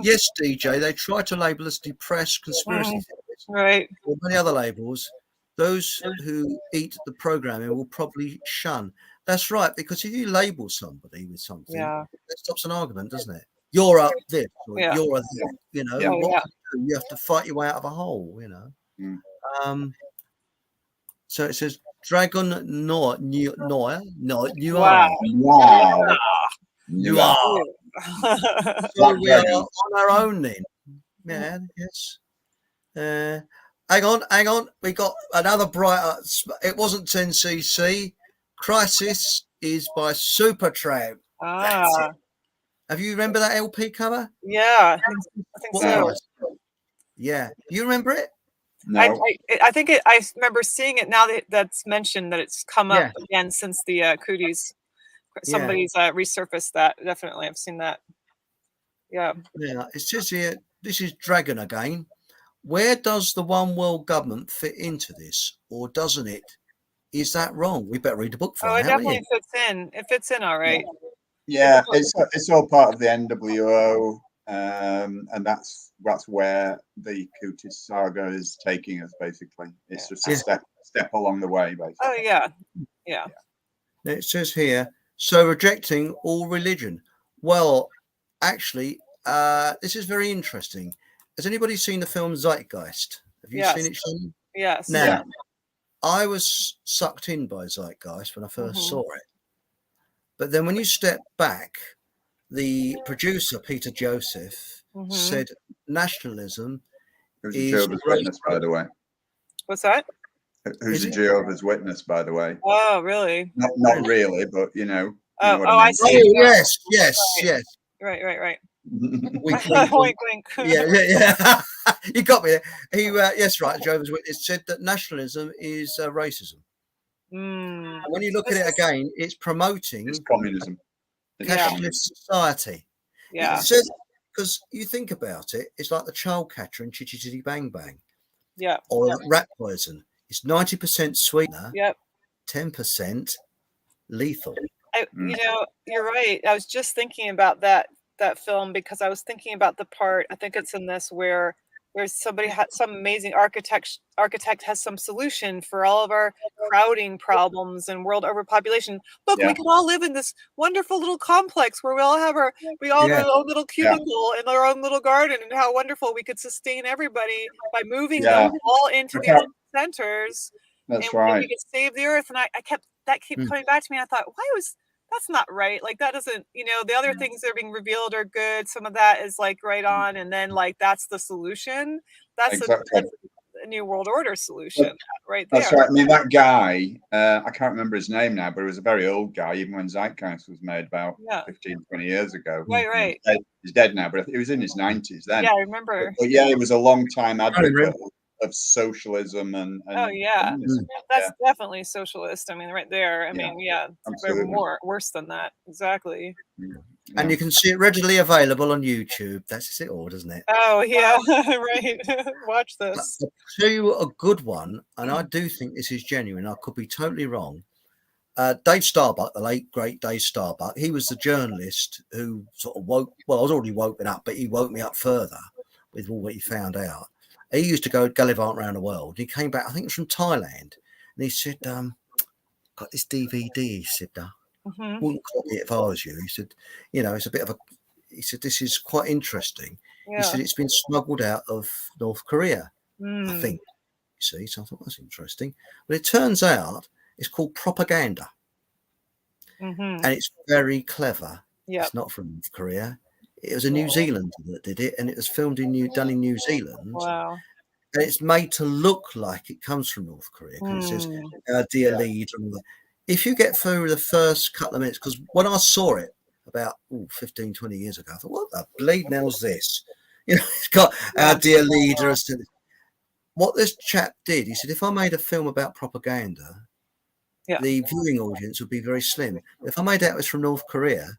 Yes, DJ. They try to label us depressed conspiracy theorists. Right. Or many other labels. those who eat the programming will probably shun. That's right, because if you label somebody with something, Yeah. that stops an argument, doesn't it? You're a this, or Yeah. you're a that. You know, Yeah. what Yeah. can you do? You have to fight your way out of a hole. You know. So it says Dragon Noir, you Wow. are. Wow. You are. So we are on our own then. Yeah, yes. Hang on. We got another brighter. It wasn't 10cc. Crisis is by Supertramp. That's it. Have you remember that LP cover? Yeah, I think What so. was it? Yeah. You remember it? No. I think I remember seeing it now that that's mentioned, that it's come up again since the cooties. Somebody's resurfaced that. Definitely, I've seen that. Yeah. Yeah. It says here, this is Dragon again. Where does the one world government fit into this, or doesn't it? Is that wrong? We better read the book for Oh, it. it definitely fits in. It fits in all right. Yeah, it's all part of the NWO, and that's where the Cooties saga is taking us. Basically, it's just a step along the way. Basically. Oh yeah. It says here, so rejecting all religion. Well, actually, this is very interesting. Has anybody seen the film Zeitgeist? Have you seen it, Shannon? Yes. Now, I was sucked in by Zeitgeist when I first saw it. But then when you step back, the producer, Peter Joseph, said nationalism Who's a Jehovah's Witness, by the way? What's that? Who's a Jehovah's Witness, by the way? Oh, really? Not really, but you know. I see. Oh, yes. Right. Wink. Yeah. You got me there. Yes, right. Jehovah's Witness said that nationalism is racism. When you look at it again, it's promoting communism, cashless society. Yeah. It says, because you think about it, it's like the child catcher in Chitty Chitty Bang Bang. Yeah. Or rat poison. It's 90% sweetener. Yep. 10% lethal. You know, you're right. I was just thinking about that film because I was thinking about the part, I think it's in this, where somebody had some amazing architect has some solution for all of our crowding problems and world overpopulation. Look, we can all live in this wonderful little complex where we all have our own little cubicle and our own little garden, and how wonderful we could sustain everybody by moving them all into these centers. That's and we could save the earth. And I kept coming back to me. I thought, that's not right. Like, that doesn't, the other things that are being revealed are good. Some of that is like right on. And then like, that's the solution. That's a new world order solution right there. That's right. I mean, that guy, I can't remember his name now, but he was a very old guy, even when Zeitgeist was made about 15, 20 years ago. Right. He's dead now, but he was in his 90s then. Yeah, I remember. But he was a long time advocate of socialism and that's definitely socialist. I mean, right there. I mean, it's worse than that. Exactly. And you can see it readily available on YouTube. That's it all, doesn't it? Oh yeah, right. Watch this. I'll tell you a good one, and I do think this is genuine. I could be totally wrong. Dave Starbuck, the late great Dave Starbuck, he was the journalist who sort of woke. Well, I was already woken up, but he woke me up further with all what he found out. He used to go gallivant around the world. He came back, I think it was from Thailand, and he said, got this DVD. He said, wouldn't copy it if I was you. He said, it's a bit of a, he said, this is quite interesting. He said, it's been smuggled out of North Korea, I think. You see, so I thought that's interesting. But it turns out it's called propaganda. And it's very clever. It's not from North Korea. It was a New Zealander that did it, and it was filmed done in New Zealand. Wow. And it's made to look like it comes from North Korea, because it says, our dear leader. If you get through the first couple of minutes, because when I saw it about 15, 20 years ago, I thought, what the bleeding hell's this? It's got our dear leader. What this chap did, he said, if I made a film about propaganda, the viewing audience would be very slim. If I made out it was from North Korea,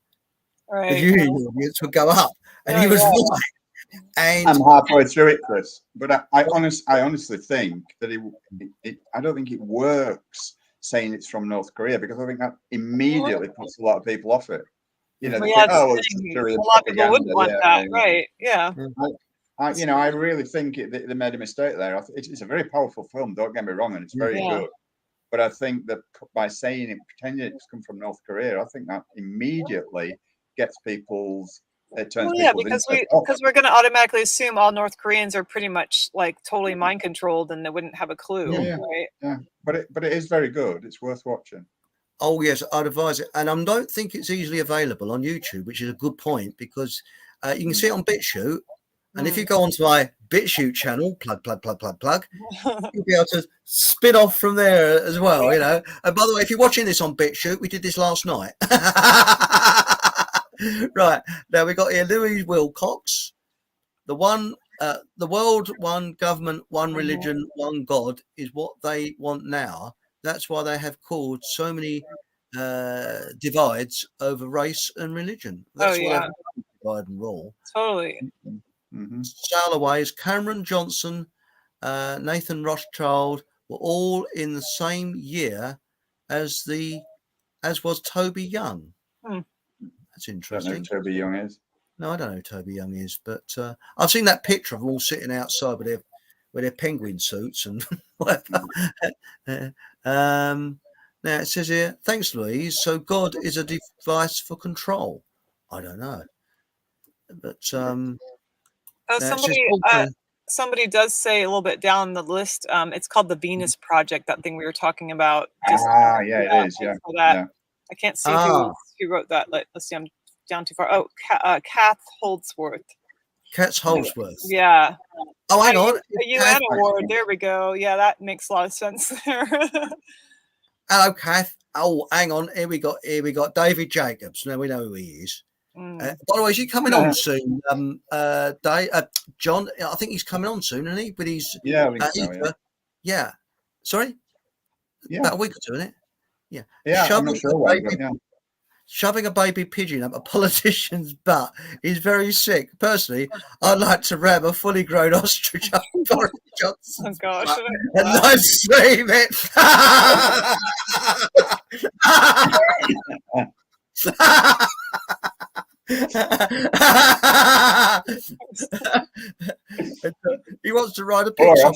the viewing audience would go up. And he was right. And I'm halfway through it, Chris. But I honestly think that I don't think it works saying it's from North Korea, because I think that immediately puts a lot of people off it. They think, a lot of people wouldn't want that, right? Yeah. I really think they made a mistake there. It's a very powerful film. Don't get me wrong, and it's very good. But I think that by saying it, pretending it's come from North Korea, I think that immediately gets people's. It turns people's because interest off. we're going to automatically assume all North Koreans are pretty much like totally mind controlled, and they wouldn't have a clue, right? Yeah, but it is very good. It's worth watching. Oh yes, I'd advise it, and I don't think it's easily available on YouTube, which is a good point because you can see it on BitChute, and if you go onto my BitChute channel, plug, you'll be able to spin off from there as well. You know. And by the way, if you're watching this on BitChute, we did this last night. Right now, we got here Louis Wilcox, the world, one government, one religion, one God is what they want now. That's why they have caused so many divides over race and religion. That's why they divide and rule. Totally. Sail away is Cameron Johnson, Nathan Rothschild were all in the same year as was Toby Young. That's interesting. I don't know who Toby Young is. No, I don't know who Toby Young is, but I've seen that picture of them all sitting outside with their penguin suits and whatever. Now it says here, thanks, Louise. So God is a device for control. I don't know, but somebody does say a little bit down the list. It's called the Venus Project. That thing we were talking about. It is. Yeah. I can't see who wrote that. Let's see. I'm down too far. Oh, Kath Holdsworth. Katz Holdsworth. Yeah. Oh, hang on. A UN award. There we go. Yeah, that makes a lot of sense there. Hello, Kath. Oh, hang on. Here we got David Jacobs. Now we know who he is. By the way, is he coming on soon? John, I think he's coming on soon, isn't he? But he's I think so, yeah. Sorry? Yeah. About a week or two, isn't it? Yeah. I'm not sure when, but shoving a baby pigeon up a politician's butt is very sick. Personally, I'd like to ram a fully grown ostrich up Boris Johnson's butt and live stream it. He wants to ride a pigeon. I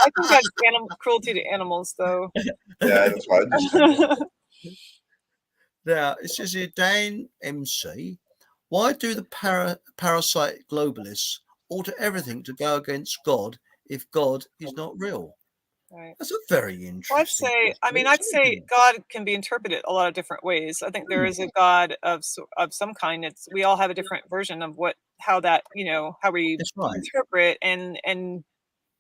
think that's cruelty to animals, though. Yeah, that's right. Now, it says here, Dan MC, why do the parasite globalists alter everything to go against God if God is not real? Right. That's a very interesting. I'd say God can be interpreted a lot of different ways. I think there is a God of some kind. We all have a different version of how we interpret and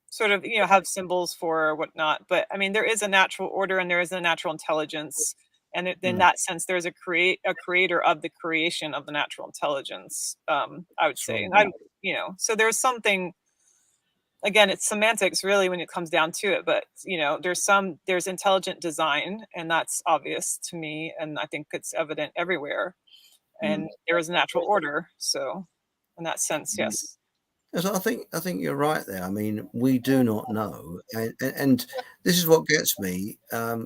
sort of have symbols for whatnot. But I mean, there is a natural order and there is a natural intelligence, and in that sense, there's a creator of the creation of the natural intelligence. I would say, and so there's something. Again, it's semantics really when it comes down to it, but there's intelligent design, and that's obvious to me, and I think it's evident everywhere. And there is a natural order, so in that sense, yes. Yes, I think you're right there. I mean, we do not know, and this is what gets me. I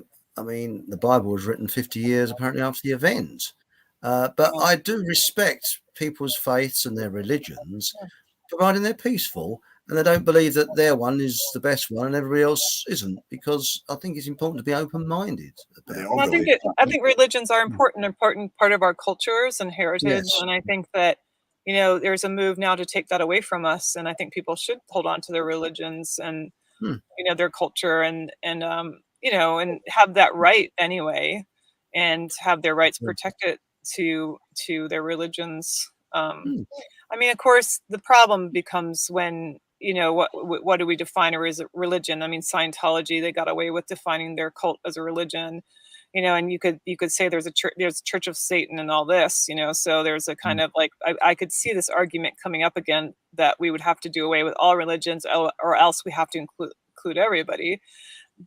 mean, the Bible was written 50 years apparently after the event, but I do respect people's faiths and their religions, providing they're peaceful. And they don't believe that their one is the best one and everybody else isn't, because I think it's important to be open-minded. I think religions are important part of our cultures and heritage. Yes. And I think that, there's a move now to take that away from us. And I think people should hold on to their religions and, their culture and have that right anyway, and have their rights protected to their religions. I mean, of course, the problem becomes when, what do we define as a religion? I mean, Scientology, they got away with defining their cult as a religion, and you could say there's a Church of Satan and all this, so there's a kind of like, I could see this argument coming up again that we would have to do away with all religions or else we have to include everybody.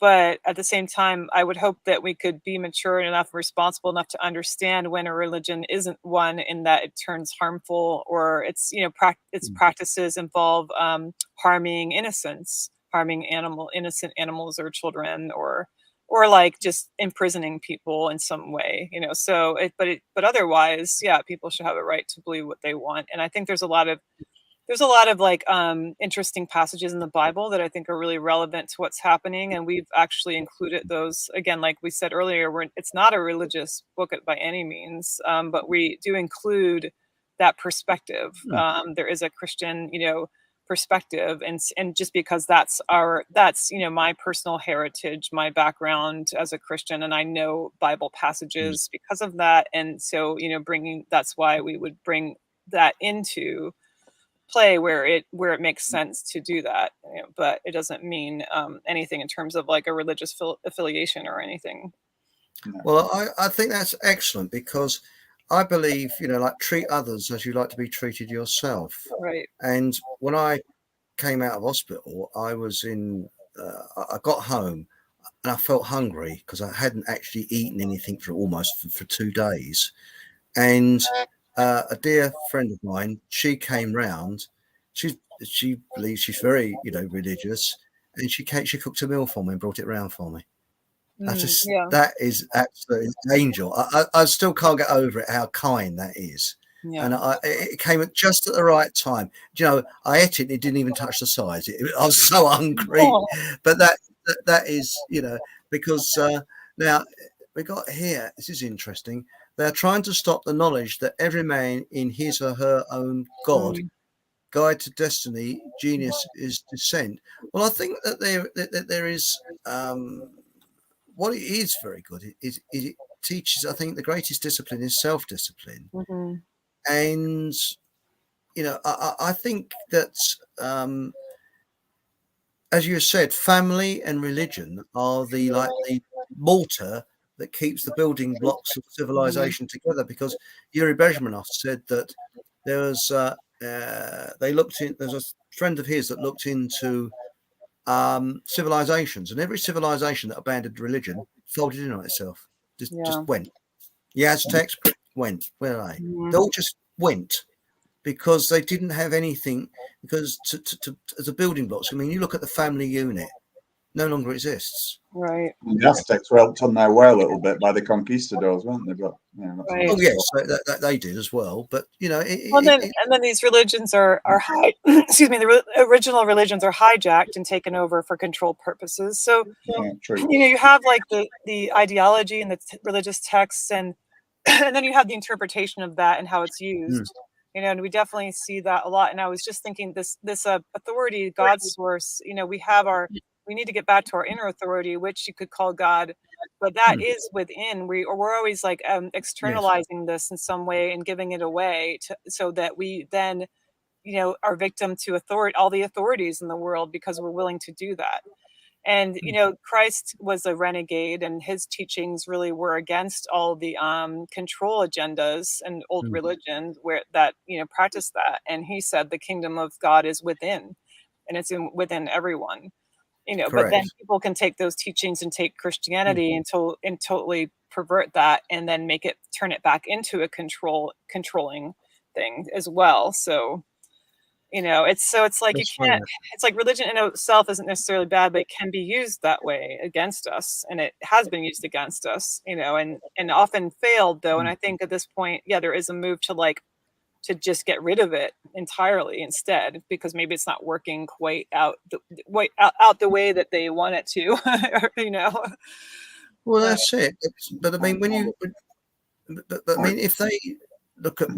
But at the same time, I would hope that we could be mature enough, responsible enough to understand when a religion isn't one, in that it turns harmful, or its practices involve harming innocence, harming innocent animals or children, or or like just imprisoning people in some way, you know. So but otherwise, yeah, people should have a right to believe what they want. And I think there's a lot of like interesting passages in the Bible that I think are really relevant to what's happening, and we've actually included those. Again, like we said earlier, it's not a religious book by any means, but we do include that perspective. There is a Christian, you know, perspective, and just because that's you know, my personal heritage, my background as a Christian, and I know Bible passages because of that, and so, you know, that's why we would bring that into play where it makes sense to do that, you know, but it doesn't mean anything in terms of like a religious affiliation or anything. Well, I think that's excellent, because I believe, you know, like, treat others as you like to be treated yourself. Right. And when I came out of hospital, I was I got home and I felt hungry because I hadn't actually eaten anything for 2 days. And a dear friend of mine, she came round. She believes, she's very, you know, religious, and she cooked a meal for me and brought it round for me. That is absolutely angel. I still can't get over it, how kind that is. Yeah. And it came at just at the right time. You know, I ate it and it didn't even touch the sides. I was so hungry. But that is, you know, because now we got here, this is interesting. They're trying to stop the knowledge that every man in his or her own God, guide to destiny, genius is descent. Well, I think that there is what it is very good. It teaches, I think, the greatest discipline is self-discipline. And, you know, I think that, as you said, family and religion are the mortar that keeps the building blocks of civilization together. Because Yuri Bezmenov said that there's a friend of his that looked into civilizations, and every civilization that abandoned religion folded in on itself, just went. The Aztecs went. Where are they? They all just went, because they didn't have anything. Because as a building blocks, I mean, you look at the family unit, no longer exists. Right. And the Aztecs were helped on their way a little bit by the conquistadors, weren't they? But, you know, Right. Oh yes, that they did as well. But, you know, and then these religions are excuse me, the original religions are hijacked and taken over for control purposes. So, true. you know, you have like the ideology and the religious texts, and and then you have the interpretation of that and how it's used. You know, and we definitely see that a lot. And I was just thinking, this authority, God's source, you know, we need to get back to our inner authority, which you could call God, but that is within. We're always like externalizing this in some way and giving it away so that we then, you know, are victim to all the authorities in the world, because we're willing to do that. And, you know, Christ was a renegade, and his teachings really were against all the control agendas and old religion that, you know, practiced that. And he said the kingdom of God is within, and it's within everyone. You know, Correct. But then people can take those teachings and take Christianity and totally pervert that, and then turn it back into a controlling thing as well. So, you know, it's like That's you can't. It's like religion in itself isn't necessarily bad, but it can be used that way against us, and it has been used against us. You know, and often failed though. And I think at this point, yeah, there is a move to just get rid of it entirely instead, because maybe it's not working quite out the way that they want it to, you know. Well, that's it. But I mean, I mean, if they look at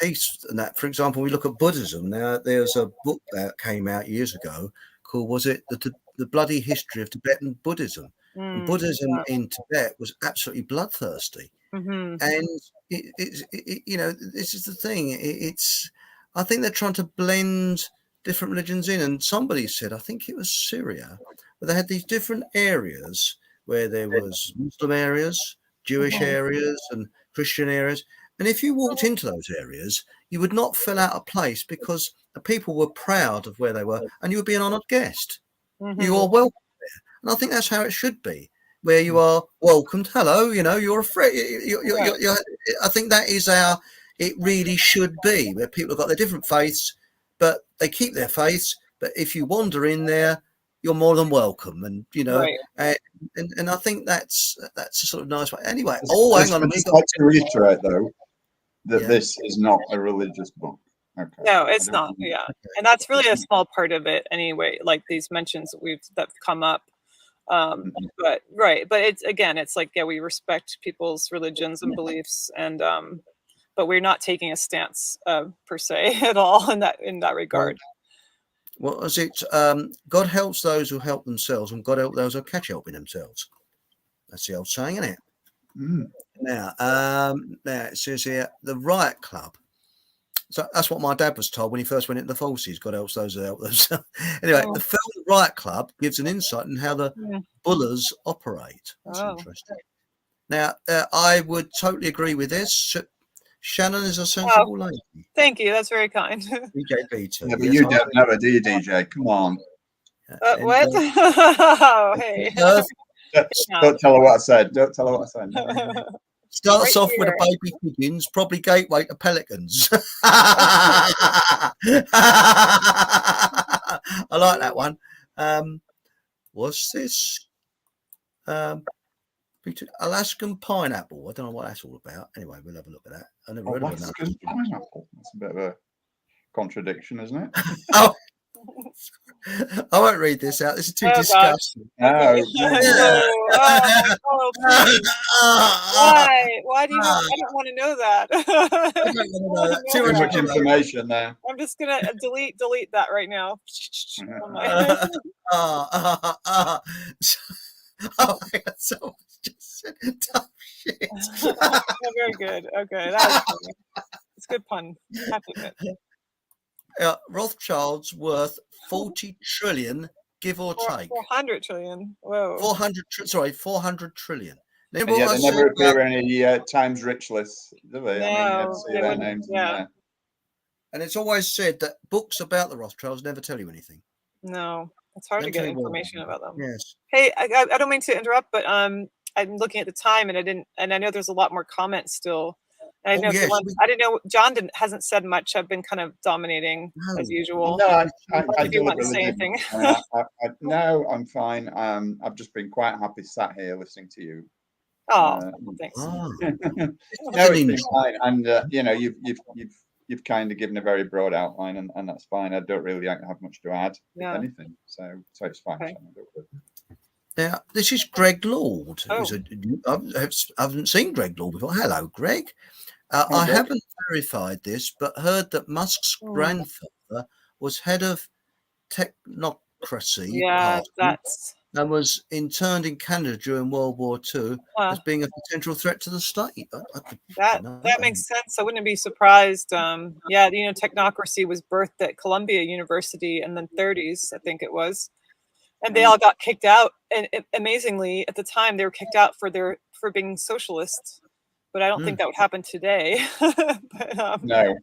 peace and that, for example, we look at Buddhism. Now, there's a book that came out years ago called, was it the Bloody History of Tibetan Buddhism? And Buddhism in Tibet was absolutely bloodthirsty. And you know, this is the thing. I think they're trying to blend different religions in. And somebody said, I think it was Syria, but they had these different areas where there was Muslim areas, Jewish areas, and Christian areas. And if you walked into those areas, you would not fill out a place, because the people were proud of where they were, and you would be an honoured guest. You are welcome there, and I think that's how it should be. Where you are welcomed, hello, you know, you're a friend. I think that is how it really should be, where people have got their different faiths, but they keep their faiths. But if you wander in there, you're more than welcome. And you know, Right. and I think that's a sort of nice way. Anyway, I hang on, would just like to reiterate though that this is not a religious book. Okay. No, it's not. Yeah, and that's really a small part of it anyway. Like these mentions that've come up. But it's like, yeah, we respect people's religions and beliefs, and but we're not taking a stance per se at all in that regard. What was it? God helps those who help themselves, and God help those who catch helping themselves. That's the old saying, isn't it? Now it says here the Riot Club. So that's what my dad was told when he first went into the forces. God helps those who help themselves. Anyway, the film Riot Club gives an insight in how the bullers operate. That's interesting. Now, I would totally agree with this. Shannon is a sensible lady. Thank you. That's very kind. DJ Peter. Yeah, but you don't know it, do you, DJ? Come on. What? Oh, hey. Don't tell her what I said. Don't tell her what I said. Starts off with a baby pigeons, probably gateway to pelicans. I like that one. What's this? Alaskan pineapple. I don't know what that's all about. Anyway, we'll have a look at that. I never heard of that. Alaskan pineapple. That's a bit of a contradiction, isn't it? Oh, I won't read this out. This is too disgusting. Okay. Why do you want? I don't want to know that. I don't want to know that. Too much information there. I'm just gonna delete that right now. Oh my God! Someone just said tough shit. Very good. Okay, that was funny. It's a good pun. Happy with it. Rothschild's worth 40 trillion, give or take. 400 trillion. Whoa. 400 trillion. And yet they never appear in any Times Rich lists, do they? No, I mean, see their names in there. And it's always said that books about the Rothschilds never tell you anything. No, it's hard to get information about them. Yes. Hey, I don't mean to interrupt, but I'm looking at the time, and I know there's a lot more comments still. I know. I didn't know John hasn't said much. I've been kind of dominating as usual. No, I do want to say anything. No, I'm fine. I've just been quite happy sat here listening to you. Oh, thanks. No, it's been fine, and you know, you've kind of given a very broad outline, and that's fine. I don't really have much to add, if anything. So it's fine. Okay. Now, this is Greg Lord. I haven't seen Greg Lord before. Hello, Greg. I haven't verified this, but heard that Musk's grandfather was head of technocracy. Yeah, and was interned in Canada during World War II as being a potential threat to the state. That makes sense. I wouldn't be surprised. Yeah, you know, technocracy was birthed at Columbia University in the 30s, I think it was. And they all got kicked out. And amazingly, at the time, they were kicked out for being socialists. But I don't think that would happen today. No.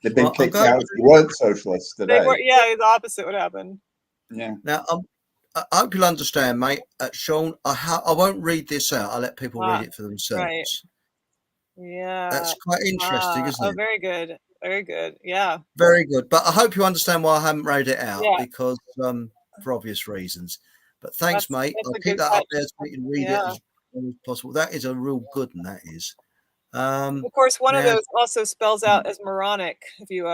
They've been kicked out. They weren't socialists today. The opposite would happen. Yeah. Now, I hope you'll understand, mate. Sean, I won't read this out. I'll let people read it for themselves. Right. Yeah. That's quite interesting, isn't it? Oh, very good. Very good. Yeah. Very good. But I hope you understand why I haven't read it out, because for obvious reasons. But thanks, mate. I'll keep that up there so we can read it as possible. That is a real good one, that is. Of course, one of those also spells out as moronic if you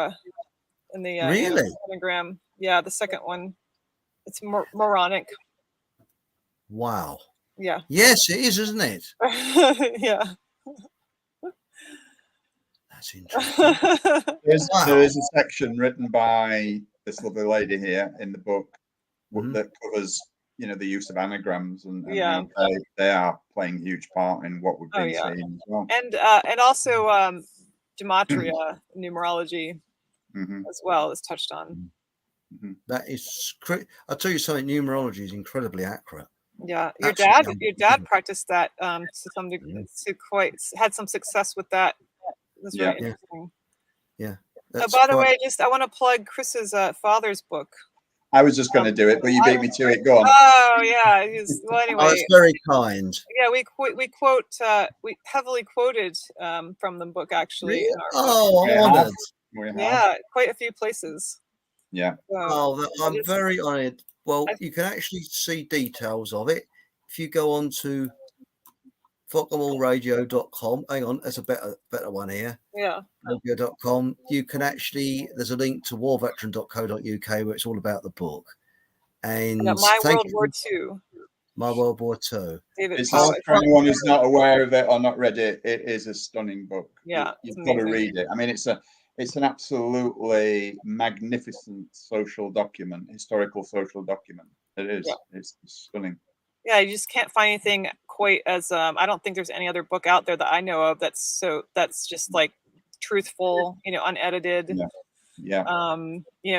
in the anagram. Yeah, the second one. It's moronic. Wow. Yeah. Yes, it is, isn't it? Yeah. That's interesting. There is a section written by this lovely lady here in the book that covers, you know, the use of anagrams, and they are playing a huge part in what we've been seeing as well. And also gematria, numerology as well is touched on. That is, I'll tell you something. Numerology is incredibly accurate. Yeah, your dad practiced that to some degree. Had some success with that. That's very interesting. Yeah. By the way, I want to plug Chris's father's book. I was just going to do it, but you beat me to it. Go on. Oh yeah. Well, anyway. Oh, it's very kind. Yeah, we heavily quoted from the book actually. Really? In our honored. Yeah, quite a few places. Yeah. I'm very honored. Well, you can actually see details of it if you go on to Fock'emAllRadio.com. Hang on, there's a better one here. Yeah. Radio.com. You can actually, there's a link to warveteran.co.uk where it's all about the book. And My World War II. My World War II. It's for anyone who's not aware of it or not read it. It is a stunning book. Yeah, you've got to read it. I mean, it's an absolutely magnificent social document, historical social document. It is. Yeah. It's stunning. Yeah, you just can't find anything quite as I don't think there's any other book out there that I know of that's just like truthful, unedited. Yeah.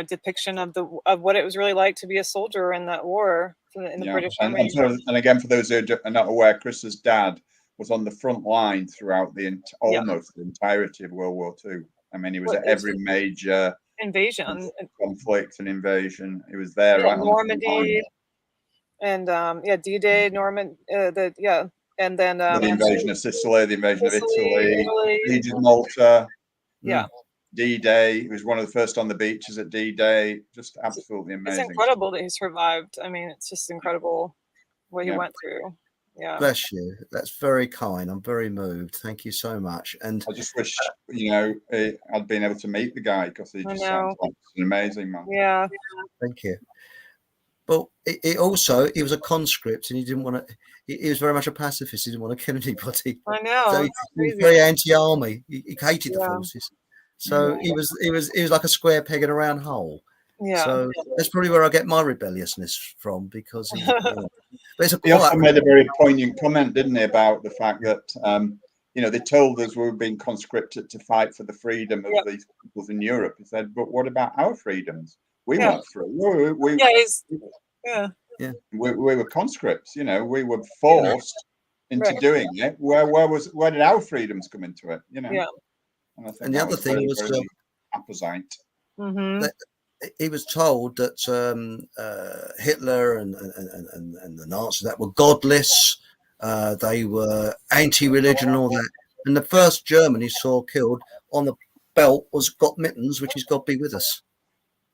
Depiction of what it was really like to be a soldier in that war in the British Army. And again, for those who are not aware, Chris's dad was on the front line throughout almost the entirety of World War II. I mean, he was at every major invasion, conflict, and invasion. He was there, right? Normandy, and D-Day, Normandy, and then the invasion of Sicily, the invasion of Italy, Siege of Malta. Yeah. D-Day. He was one of the first on the beaches at D-Day. Just absolutely amazing. It's incredible that he survived. I mean, it's just incredible what he went through. Yeah. Bless you. That's very kind. I'm very moved. Thank you so much. And I just wish, I'd been able to meet the guy because he just sounds like an amazing man. Yeah. Thank you. But he was a conscript, and he didn't want to. He was very much a pacifist. He didn't want to kill anybody. I know. So he was very anti-army. He hated the forces. So he was like a square peg in a round hole. Yeah. So that's probably where I get my rebelliousness from, because he also made a very poignant comment, didn't he, about the fact that they told us we were being conscripted to fight for the freedom of these peoples in Europe. He said, but what about our freedoms? We weren't free. We were conscripts. We were forced into doing it. Where did our freedoms come into it? Yeah. And the other thing was apposite. He was told that Hitler and the Nazis that were godless, they were anti-religion and all that. And the first German he saw killed on the belt was "Got mittens," which is "God be with us."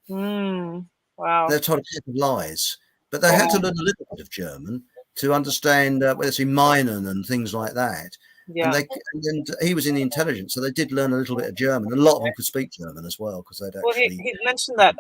Wow. They're told a pack of lies, but they had to learn a little bit of German to understand whether it's in Meinen and things like that. Yeah. And he was in the intelligence, so they did learn a little bit of German. A lot of them could speak German as well, because they'd actually. He mentioned that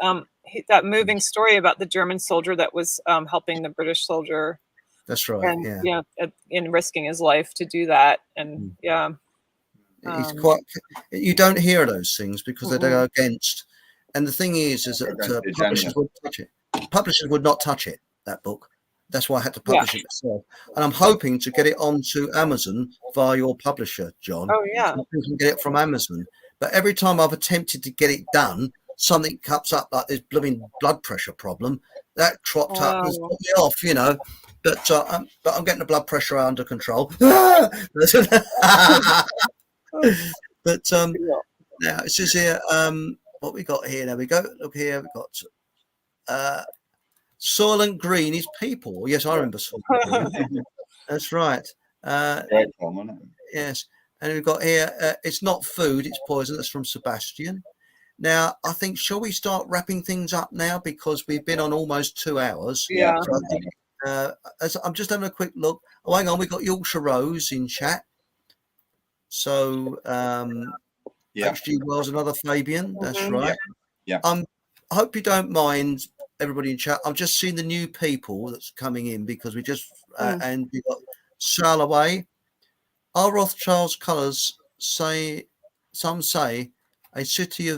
that moving story about the German soldier that was helping the British soldier. That's right. And, in risking his life to do that, and he's quite. You don't hear those things because they go against. And the thing is that publishers would touch it. Publishers would not touch it. That book. That's why I had to publish it myself. And I'm hoping to get it onto Amazon via your publisher, John. Oh, yeah. So you can get it from Amazon. But every time I've attempted to get it done, something comes up like this blooming blood pressure problem. That tropped up has put me off, But I'm getting the blood pressure under control. But now it says here, what we got here. There we go. Look here. We've got Soylent Green is people. Yes, I remember Soylent Green. That's right. Great film, isn't it? Yes. And we've got here, it's not food, it's poison. That's from Sebastian. Now, I think, shall we start wrapping things up now? Because we've been on almost 2 hours. Yeah. So I think, I'm just having a quick look. Oh, hang on. We've got Yorkshire Rose in chat. So, H.G. Wells, another Fabian. That's right. Yeah. I hope you don't mind, everybody in chat. I've just seen the new people that's coming in because we just and we got Salaway. Are Rothschild's colours say a city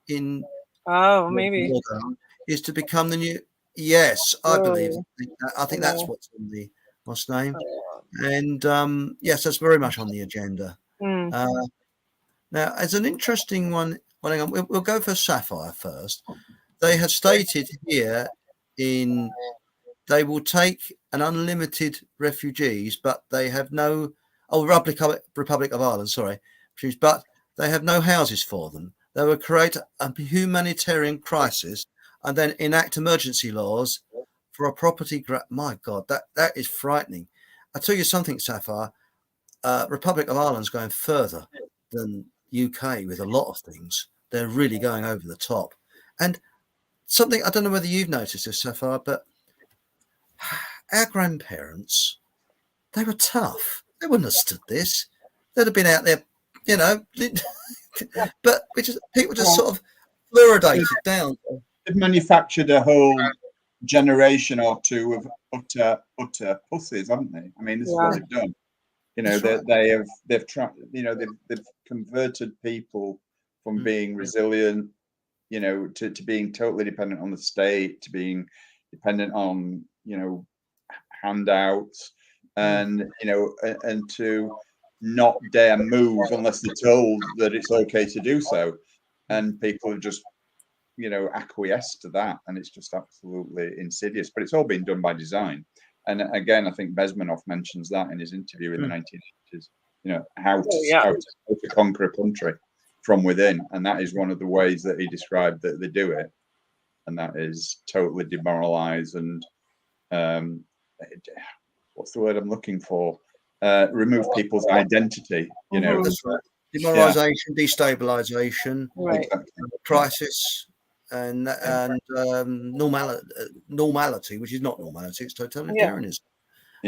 maybe is to become the new? Yes, I believe. I think that's what's on the last name. And yes, that's very much on the agenda. Now, as an interesting one, hang on, we'll go for Sapphire first. They have stated here they will take an unlimited refugees, but they have no Republic of Ireland, sorry, but they have no houses for them. They will create a humanitarian crisis and then enact emergency laws for a property. My God, that is frightening. I'll tell you something, Sapphire. Republic of Ireland's going further than UK with a lot of things. They're really going over the top. And something, I don't know whether you've noticed this, Sapphire, but our grandparents, they were tough. They wouldn't have stood this. They'd have been out there, you know. But people just sort of fluoridated down. They've manufactured a whole generation or two of utter pussies, haven't they? I mean, this is what they've done. You know, they've converted people from being resilient, you know, to being totally dependent on the state, to being dependent on, you know, handouts, and you know, and to not dare move unless they're told that it's okay to do so. And people have just, you know, acquiesced to that, and it's just absolutely insidious. But it's all been done by design. And again, I think Bezmenov mentions that in his interview in the 1980s. You know, how to conquer a country from within, and that is one of the ways that he described that they do it, and that is totally demoralize and what's the word I'm looking for? Remove people's identity. You know, that's right. Demoralization, destabilization, crisis, and normality, which is not normality, it's totalitarianism.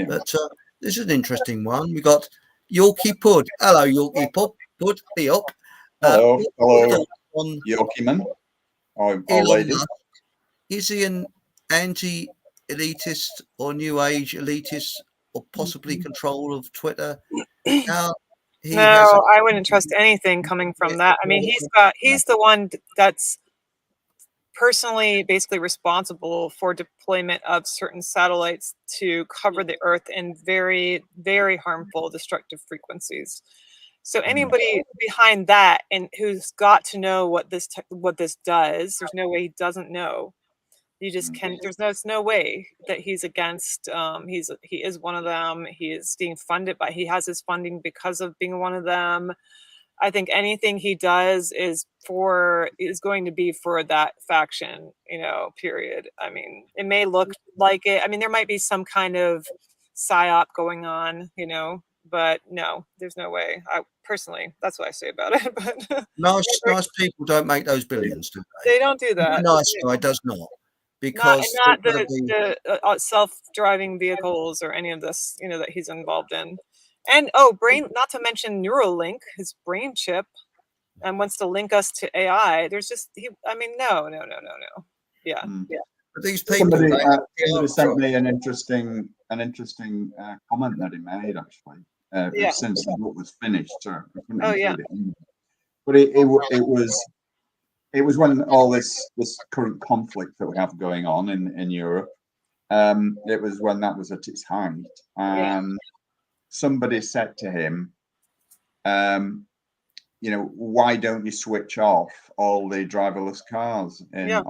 But this is an interesting one. We got Yorkie Pud. Hello, Yorkie Pud. Be up. Hello, Yorkie man. Or lady. Is he an anti-elitist or new age elitist, or possibly control of Twitter? No, I wouldn't trust anything coming from that. I mean, he's the one that's personally basically responsible for deployment of certain satellites to cover the Earth in very, very harmful, destructive frequencies. So anybody behind that and who's got to know what this does, there's no way he doesn't know. You just can't. There's no way that he's against. He is one of them. He is being funded by. He has his funding because of being one of them. I think anything he does is going to be for that faction. You know, period. I mean, it may look like it. I mean, there might be some kind of psyop going on. You know, but no, there's no way. I personally, that's what I say about it. But nice people don't make those billions, do they? They don't do that. Nice guy does not. Because not the self-driving vehicles or any of this, you know, that he's involved in. And not to mention Neuralink, his brain chip, and wants to link us to AI. There's just no. Yeah. But these people. Somebody sent me an interesting comment that he made actually. Since the book was finished, so I couldn't include it in. But it was when all this current conflict that we have going on in Europe. It was when that was at its height, and somebody said to him, you know, why don't you switch off all the driverless cars? No,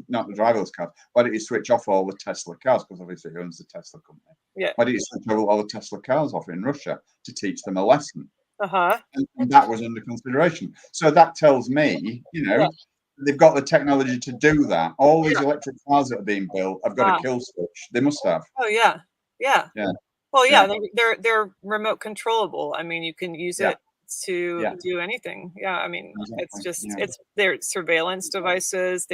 not the driverless cars. Why don't you switch off all the Tesla cars? Because obviously he owns the Tesla company. Yeah. Why don't you switch all the Tesla cars off in Russia to teach them a lesson? And that was under consideration. So that tells me, you know, they've got the technology to do that. All these electric cars that are being built have got a kill switch. They must have. Oh yeah. Well, they're remote controllable. I mean, you can use it to do anything. I mean, it's just they're surveillance devices.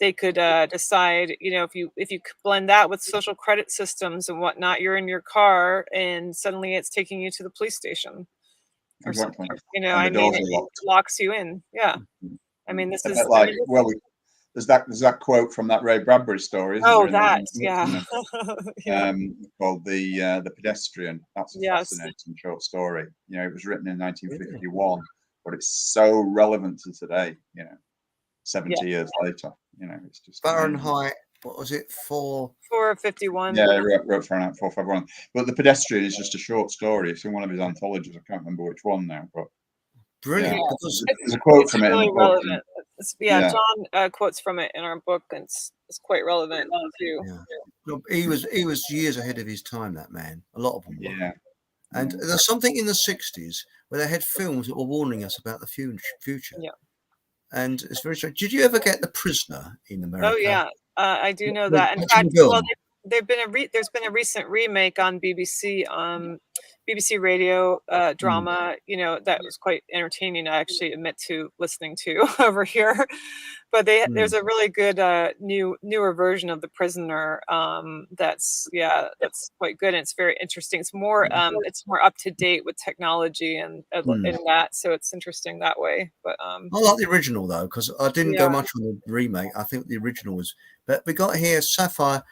They could decide, you know, if you blend that with social credit systems and whatnot, you're in your car and suddenly it's taking you to the police station. Or something, you know, I mean, it locks you in. Yeah, I mean, this is like there's that quote from that Ray Bradbury story. Called the Pedestrian. That's a fascinating short story. You know, it was written in 1951, but it's so relevant to today. You know, 70 years later. You know, it's just Fahrenheit. What was it? 451. Yeah, I wrote Fahrenheit 451. But The Pedestrian is just a short story. It's in one of his anthologies. I can't remember which one now, but brilliant. Yeah. There's a quote from it. Really relevant. John quotes from it in our book, and it's quite relevant too. Look, he was years ahead of his time. That man. A lot of them were. Yeah. And there's something in the 60s where they had films that were warning us about the future. Yeah. And it's very strange. Did you ever get The Prisoner in America? Oh yeah. I do know that. In fact, well, there's been a recent remake on BBC BBC Radio drama, that was quite entertaining. I actually admit to listening to over here, but there's a really good newer version of The Prisoner. That's quite good, and it's very interesting. It's more up to date with technology and that, so it's interesting that way. But I like the original though, because I didn't go much on the remake. I think the original was. But we got here Sapphire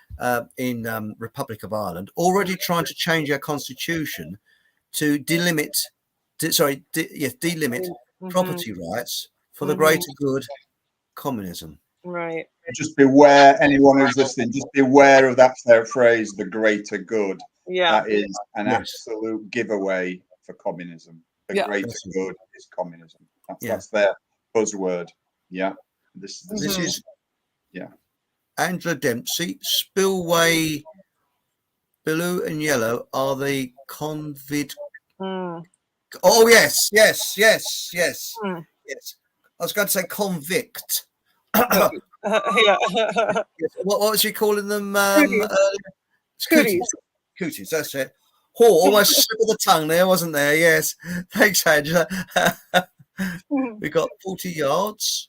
in Republic of Ireland already trying to change our constitution to delimit property rights for the greater good, communism. Right. Just beware, anyone who's listening, just beware of that phrase, the greater good. Yeah. That is an absolute giveaway for communism. The greater good is communism. That's their buzzword. Yeah. This is Angela Dempsey, Spillway, blue and yellow are the convid. Oh yes. Yes. I was going to say convict. Yeah. What was she calling them? Cooties. Cooties. That's it. Oh, almost slip of the tongue there, wasn't there? Yes. Thanks, Angela. We got 40 yards.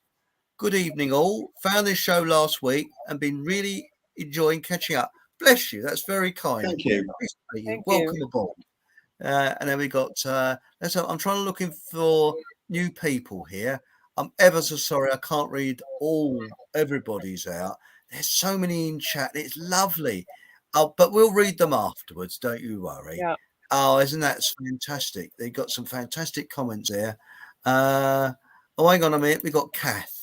Good evening, all. Found this show last week and been really enjoying catching up. Bless you. That's very kind. Thank you. Welcome aboard. And then we got. I'm trying to looking for new people here. I'm ever so sorry I can't read everybody's out. There's so many in chat. It's lovely. But we'll read them afterwards. Don't you worry. Yeah. Oh, isn't that fantastic? They got some fantastic comments there. Hang on a minute. We got Kath.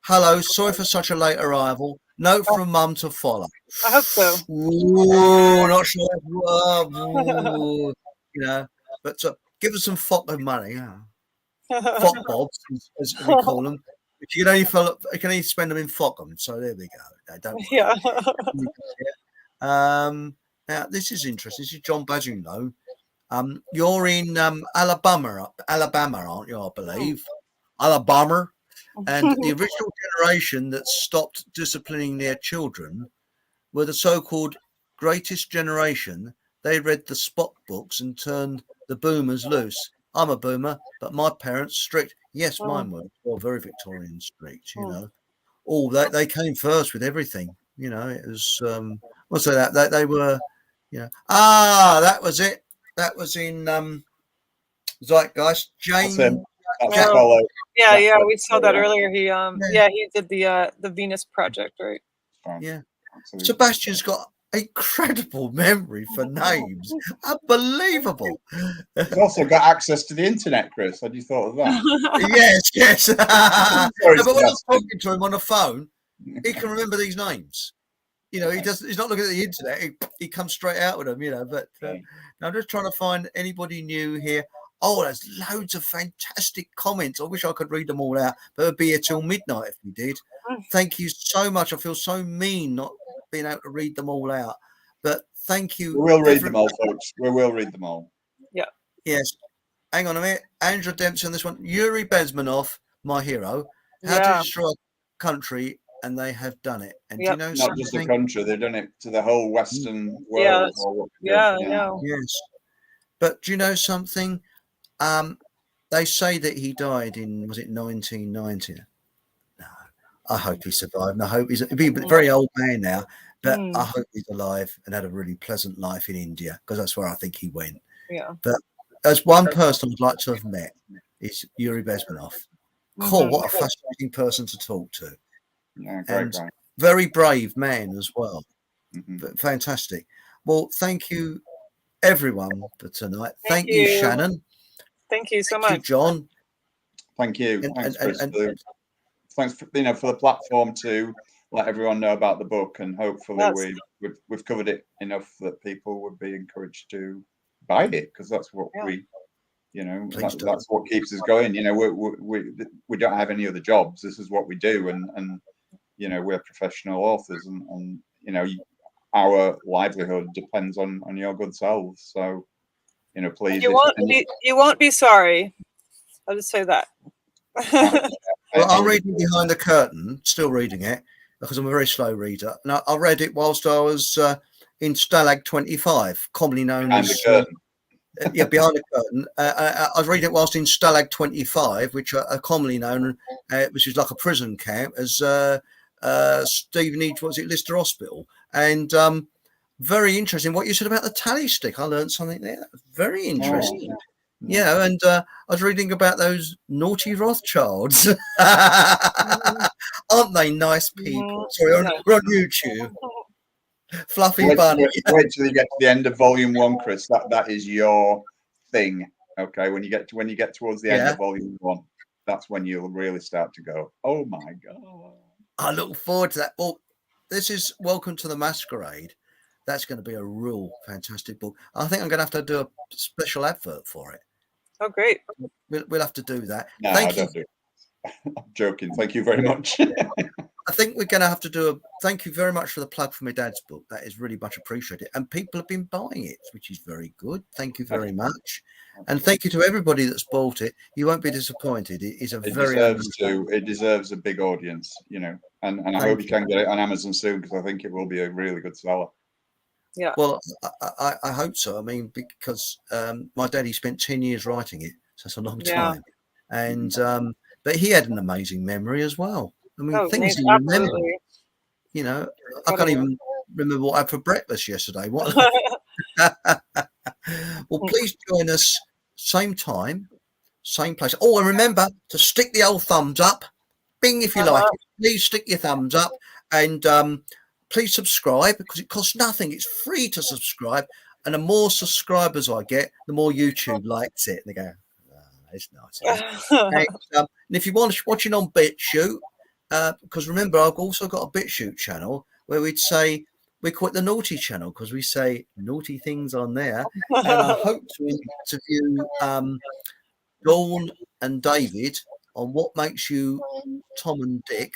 Hello, sorry for such a late arrival. Note from Mum to follow. I hope so. Ooh, not sure. But give us some fucking money. Fuck bobs, as we call them. You can only spend them in Fockham. So there we go. No, don't now this is interesting. This is John Badginlow. You're in Alabama, aren't you? I believe Alabama. And the original generation that stopped disciplining their children were the so-called greatest generation. They read the Spock books and turned the boomers loose. I'm a boomer, but my parents strict. Yes, mine were. Well, very Victorian strict, Oh, they came first with everything. It was. What's that? They were. That was it. That was in Zeitgeist. Jane. Yeah, we saw that earlier. He he did the Venus Project, right? Yeah. Sebastian's got incredible memory for names. Unbelievable. He's also got access to the internet, Chris. Had you thought of that? Yes. But when I'm talking to him on the phone, he can remember these names. He's not looking at the internet. He comes straight out with them, But I'm just trying to find anybody new here. Oh, there's loads of fantastic comments. I wish I could read them all out, but it'd be here till midnight if we did. Thank you so much. I feel so mean not being able to read them all out. But thank you. We will read them all, folks. We will read them all. Yeah. Yes. Hang on a minute. Angela Dempsey on this one. Yuri Bezmenov, my hero. How to destroy a country, and they have done it. And do you know not something? just a country, they've done it to the whole Western world. Yes. But do you know something? They say that he died in, was it 1990? No, I hope he survived. And I hope he's a very old man now, but I hope he's alive and had a really pleasant life in India, because that's where I think he went. Yeah. But as one person I'd like to have met is Yuri Bezmenov. Cool, what a fascinating person to talk to. Yeah, great. Very brave man as well. But fantastic. Well, thank you everyone for tonight. Thank you, Shannon. Thank you so much. Thank you, John. Thank you. Thanks, Chris. Thanks for for the platform to let everyone know about the book, and hopefully we've covered it enough that people would be encouraged to buy it, because that's what we that's what keeps us going. We don't have any other jobs. This is what we do, and we're professional authors, and our livelihood depends on your good selves. So please. You won't be sorry. I'll just say that. Well, I'm reading Behind the Curtain, still reading it, because I'm a very slow reader. And I read it whilst I was in Stalag 25, commonly known as Yeah, behind the curtain. I was reading it whilst in Stalag 25, which are commonly known, which is like a prison camp, as Stevenage, was it Lister Hospital? And very interesting what you said about the tally stick. I learned something there. Very interesting. Oh, Yeah, and I was reading about those naughty Rothschilds. Aren't they nice people? Sorry, we're on YouTube. Fluffy bunny. Wait till you get to the end of volume 1, Chris. That is your thing. Okay, when you get towards the end of volume 1, that's when you'll really start to go, oh my god. I look forward to that. Well, this is Welcome to the Masquerade. That's going to be a real fantastic book. I think I'm going to have to do a special advert for it. Oh, great. We'll have to do that. No, I don't do it. I'm joking. Thank you very much. I think we're going to have to do a thank you very much for the plug for my dad's book. That is really much appreciated. And people have been buying it, which is very good. Thank you very much. And thank you to everybody that's bought it. You won't be disappointed. It is a it deserves a big audience, you know, and I hope you can get it on Amazon soon, because I think it will be a really good seller. Yeah. Well, I hope so. I mean, because my daddy spent 10 years writing it, so it's a long time. And but he had an amazing memory as well. I mean, things he remembered. You know, I can't even remember what I had for breakfast yesterday. What? Well, please join us same time, same place. Oh, and remember to stick the old thumbs up. Bing if you like it. Please stick your thumbs up, and please subscribe, because it costs nothing. It's free to subscribe, and the more subscribers I get, the more YouTube likes it. And they go, it's nice. And if you want watching on Bitchute, because remember, I've also got a Bitchute channel where we call it the naughty channel, because we say naughty things on there. And I hope to interview Dawn and David on what makes you Tom and Dick.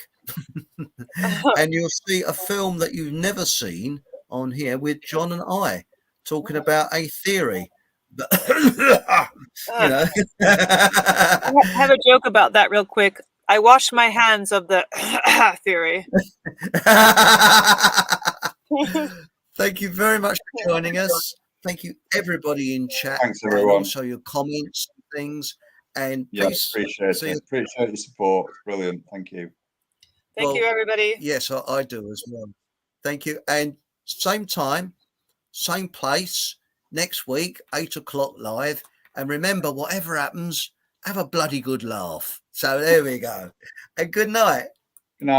And you'll see a film that you've never seen on here with John and I talking about a theory. You know, I have a joke about that real quick. I wash my hands of the theory. Thank you very much for joining us. Thank you, everybody in chat. Thanks, everyone. And also your comments and things. And please, appreciate your support. Brilliant. Thank you. Thank you, everybody. Yes, I do as well. Thank you. And same time, same place, next week, 8 o'clock live. And remember, whatever happens, have a bloody good laugh. So there we go. And good night. Good night.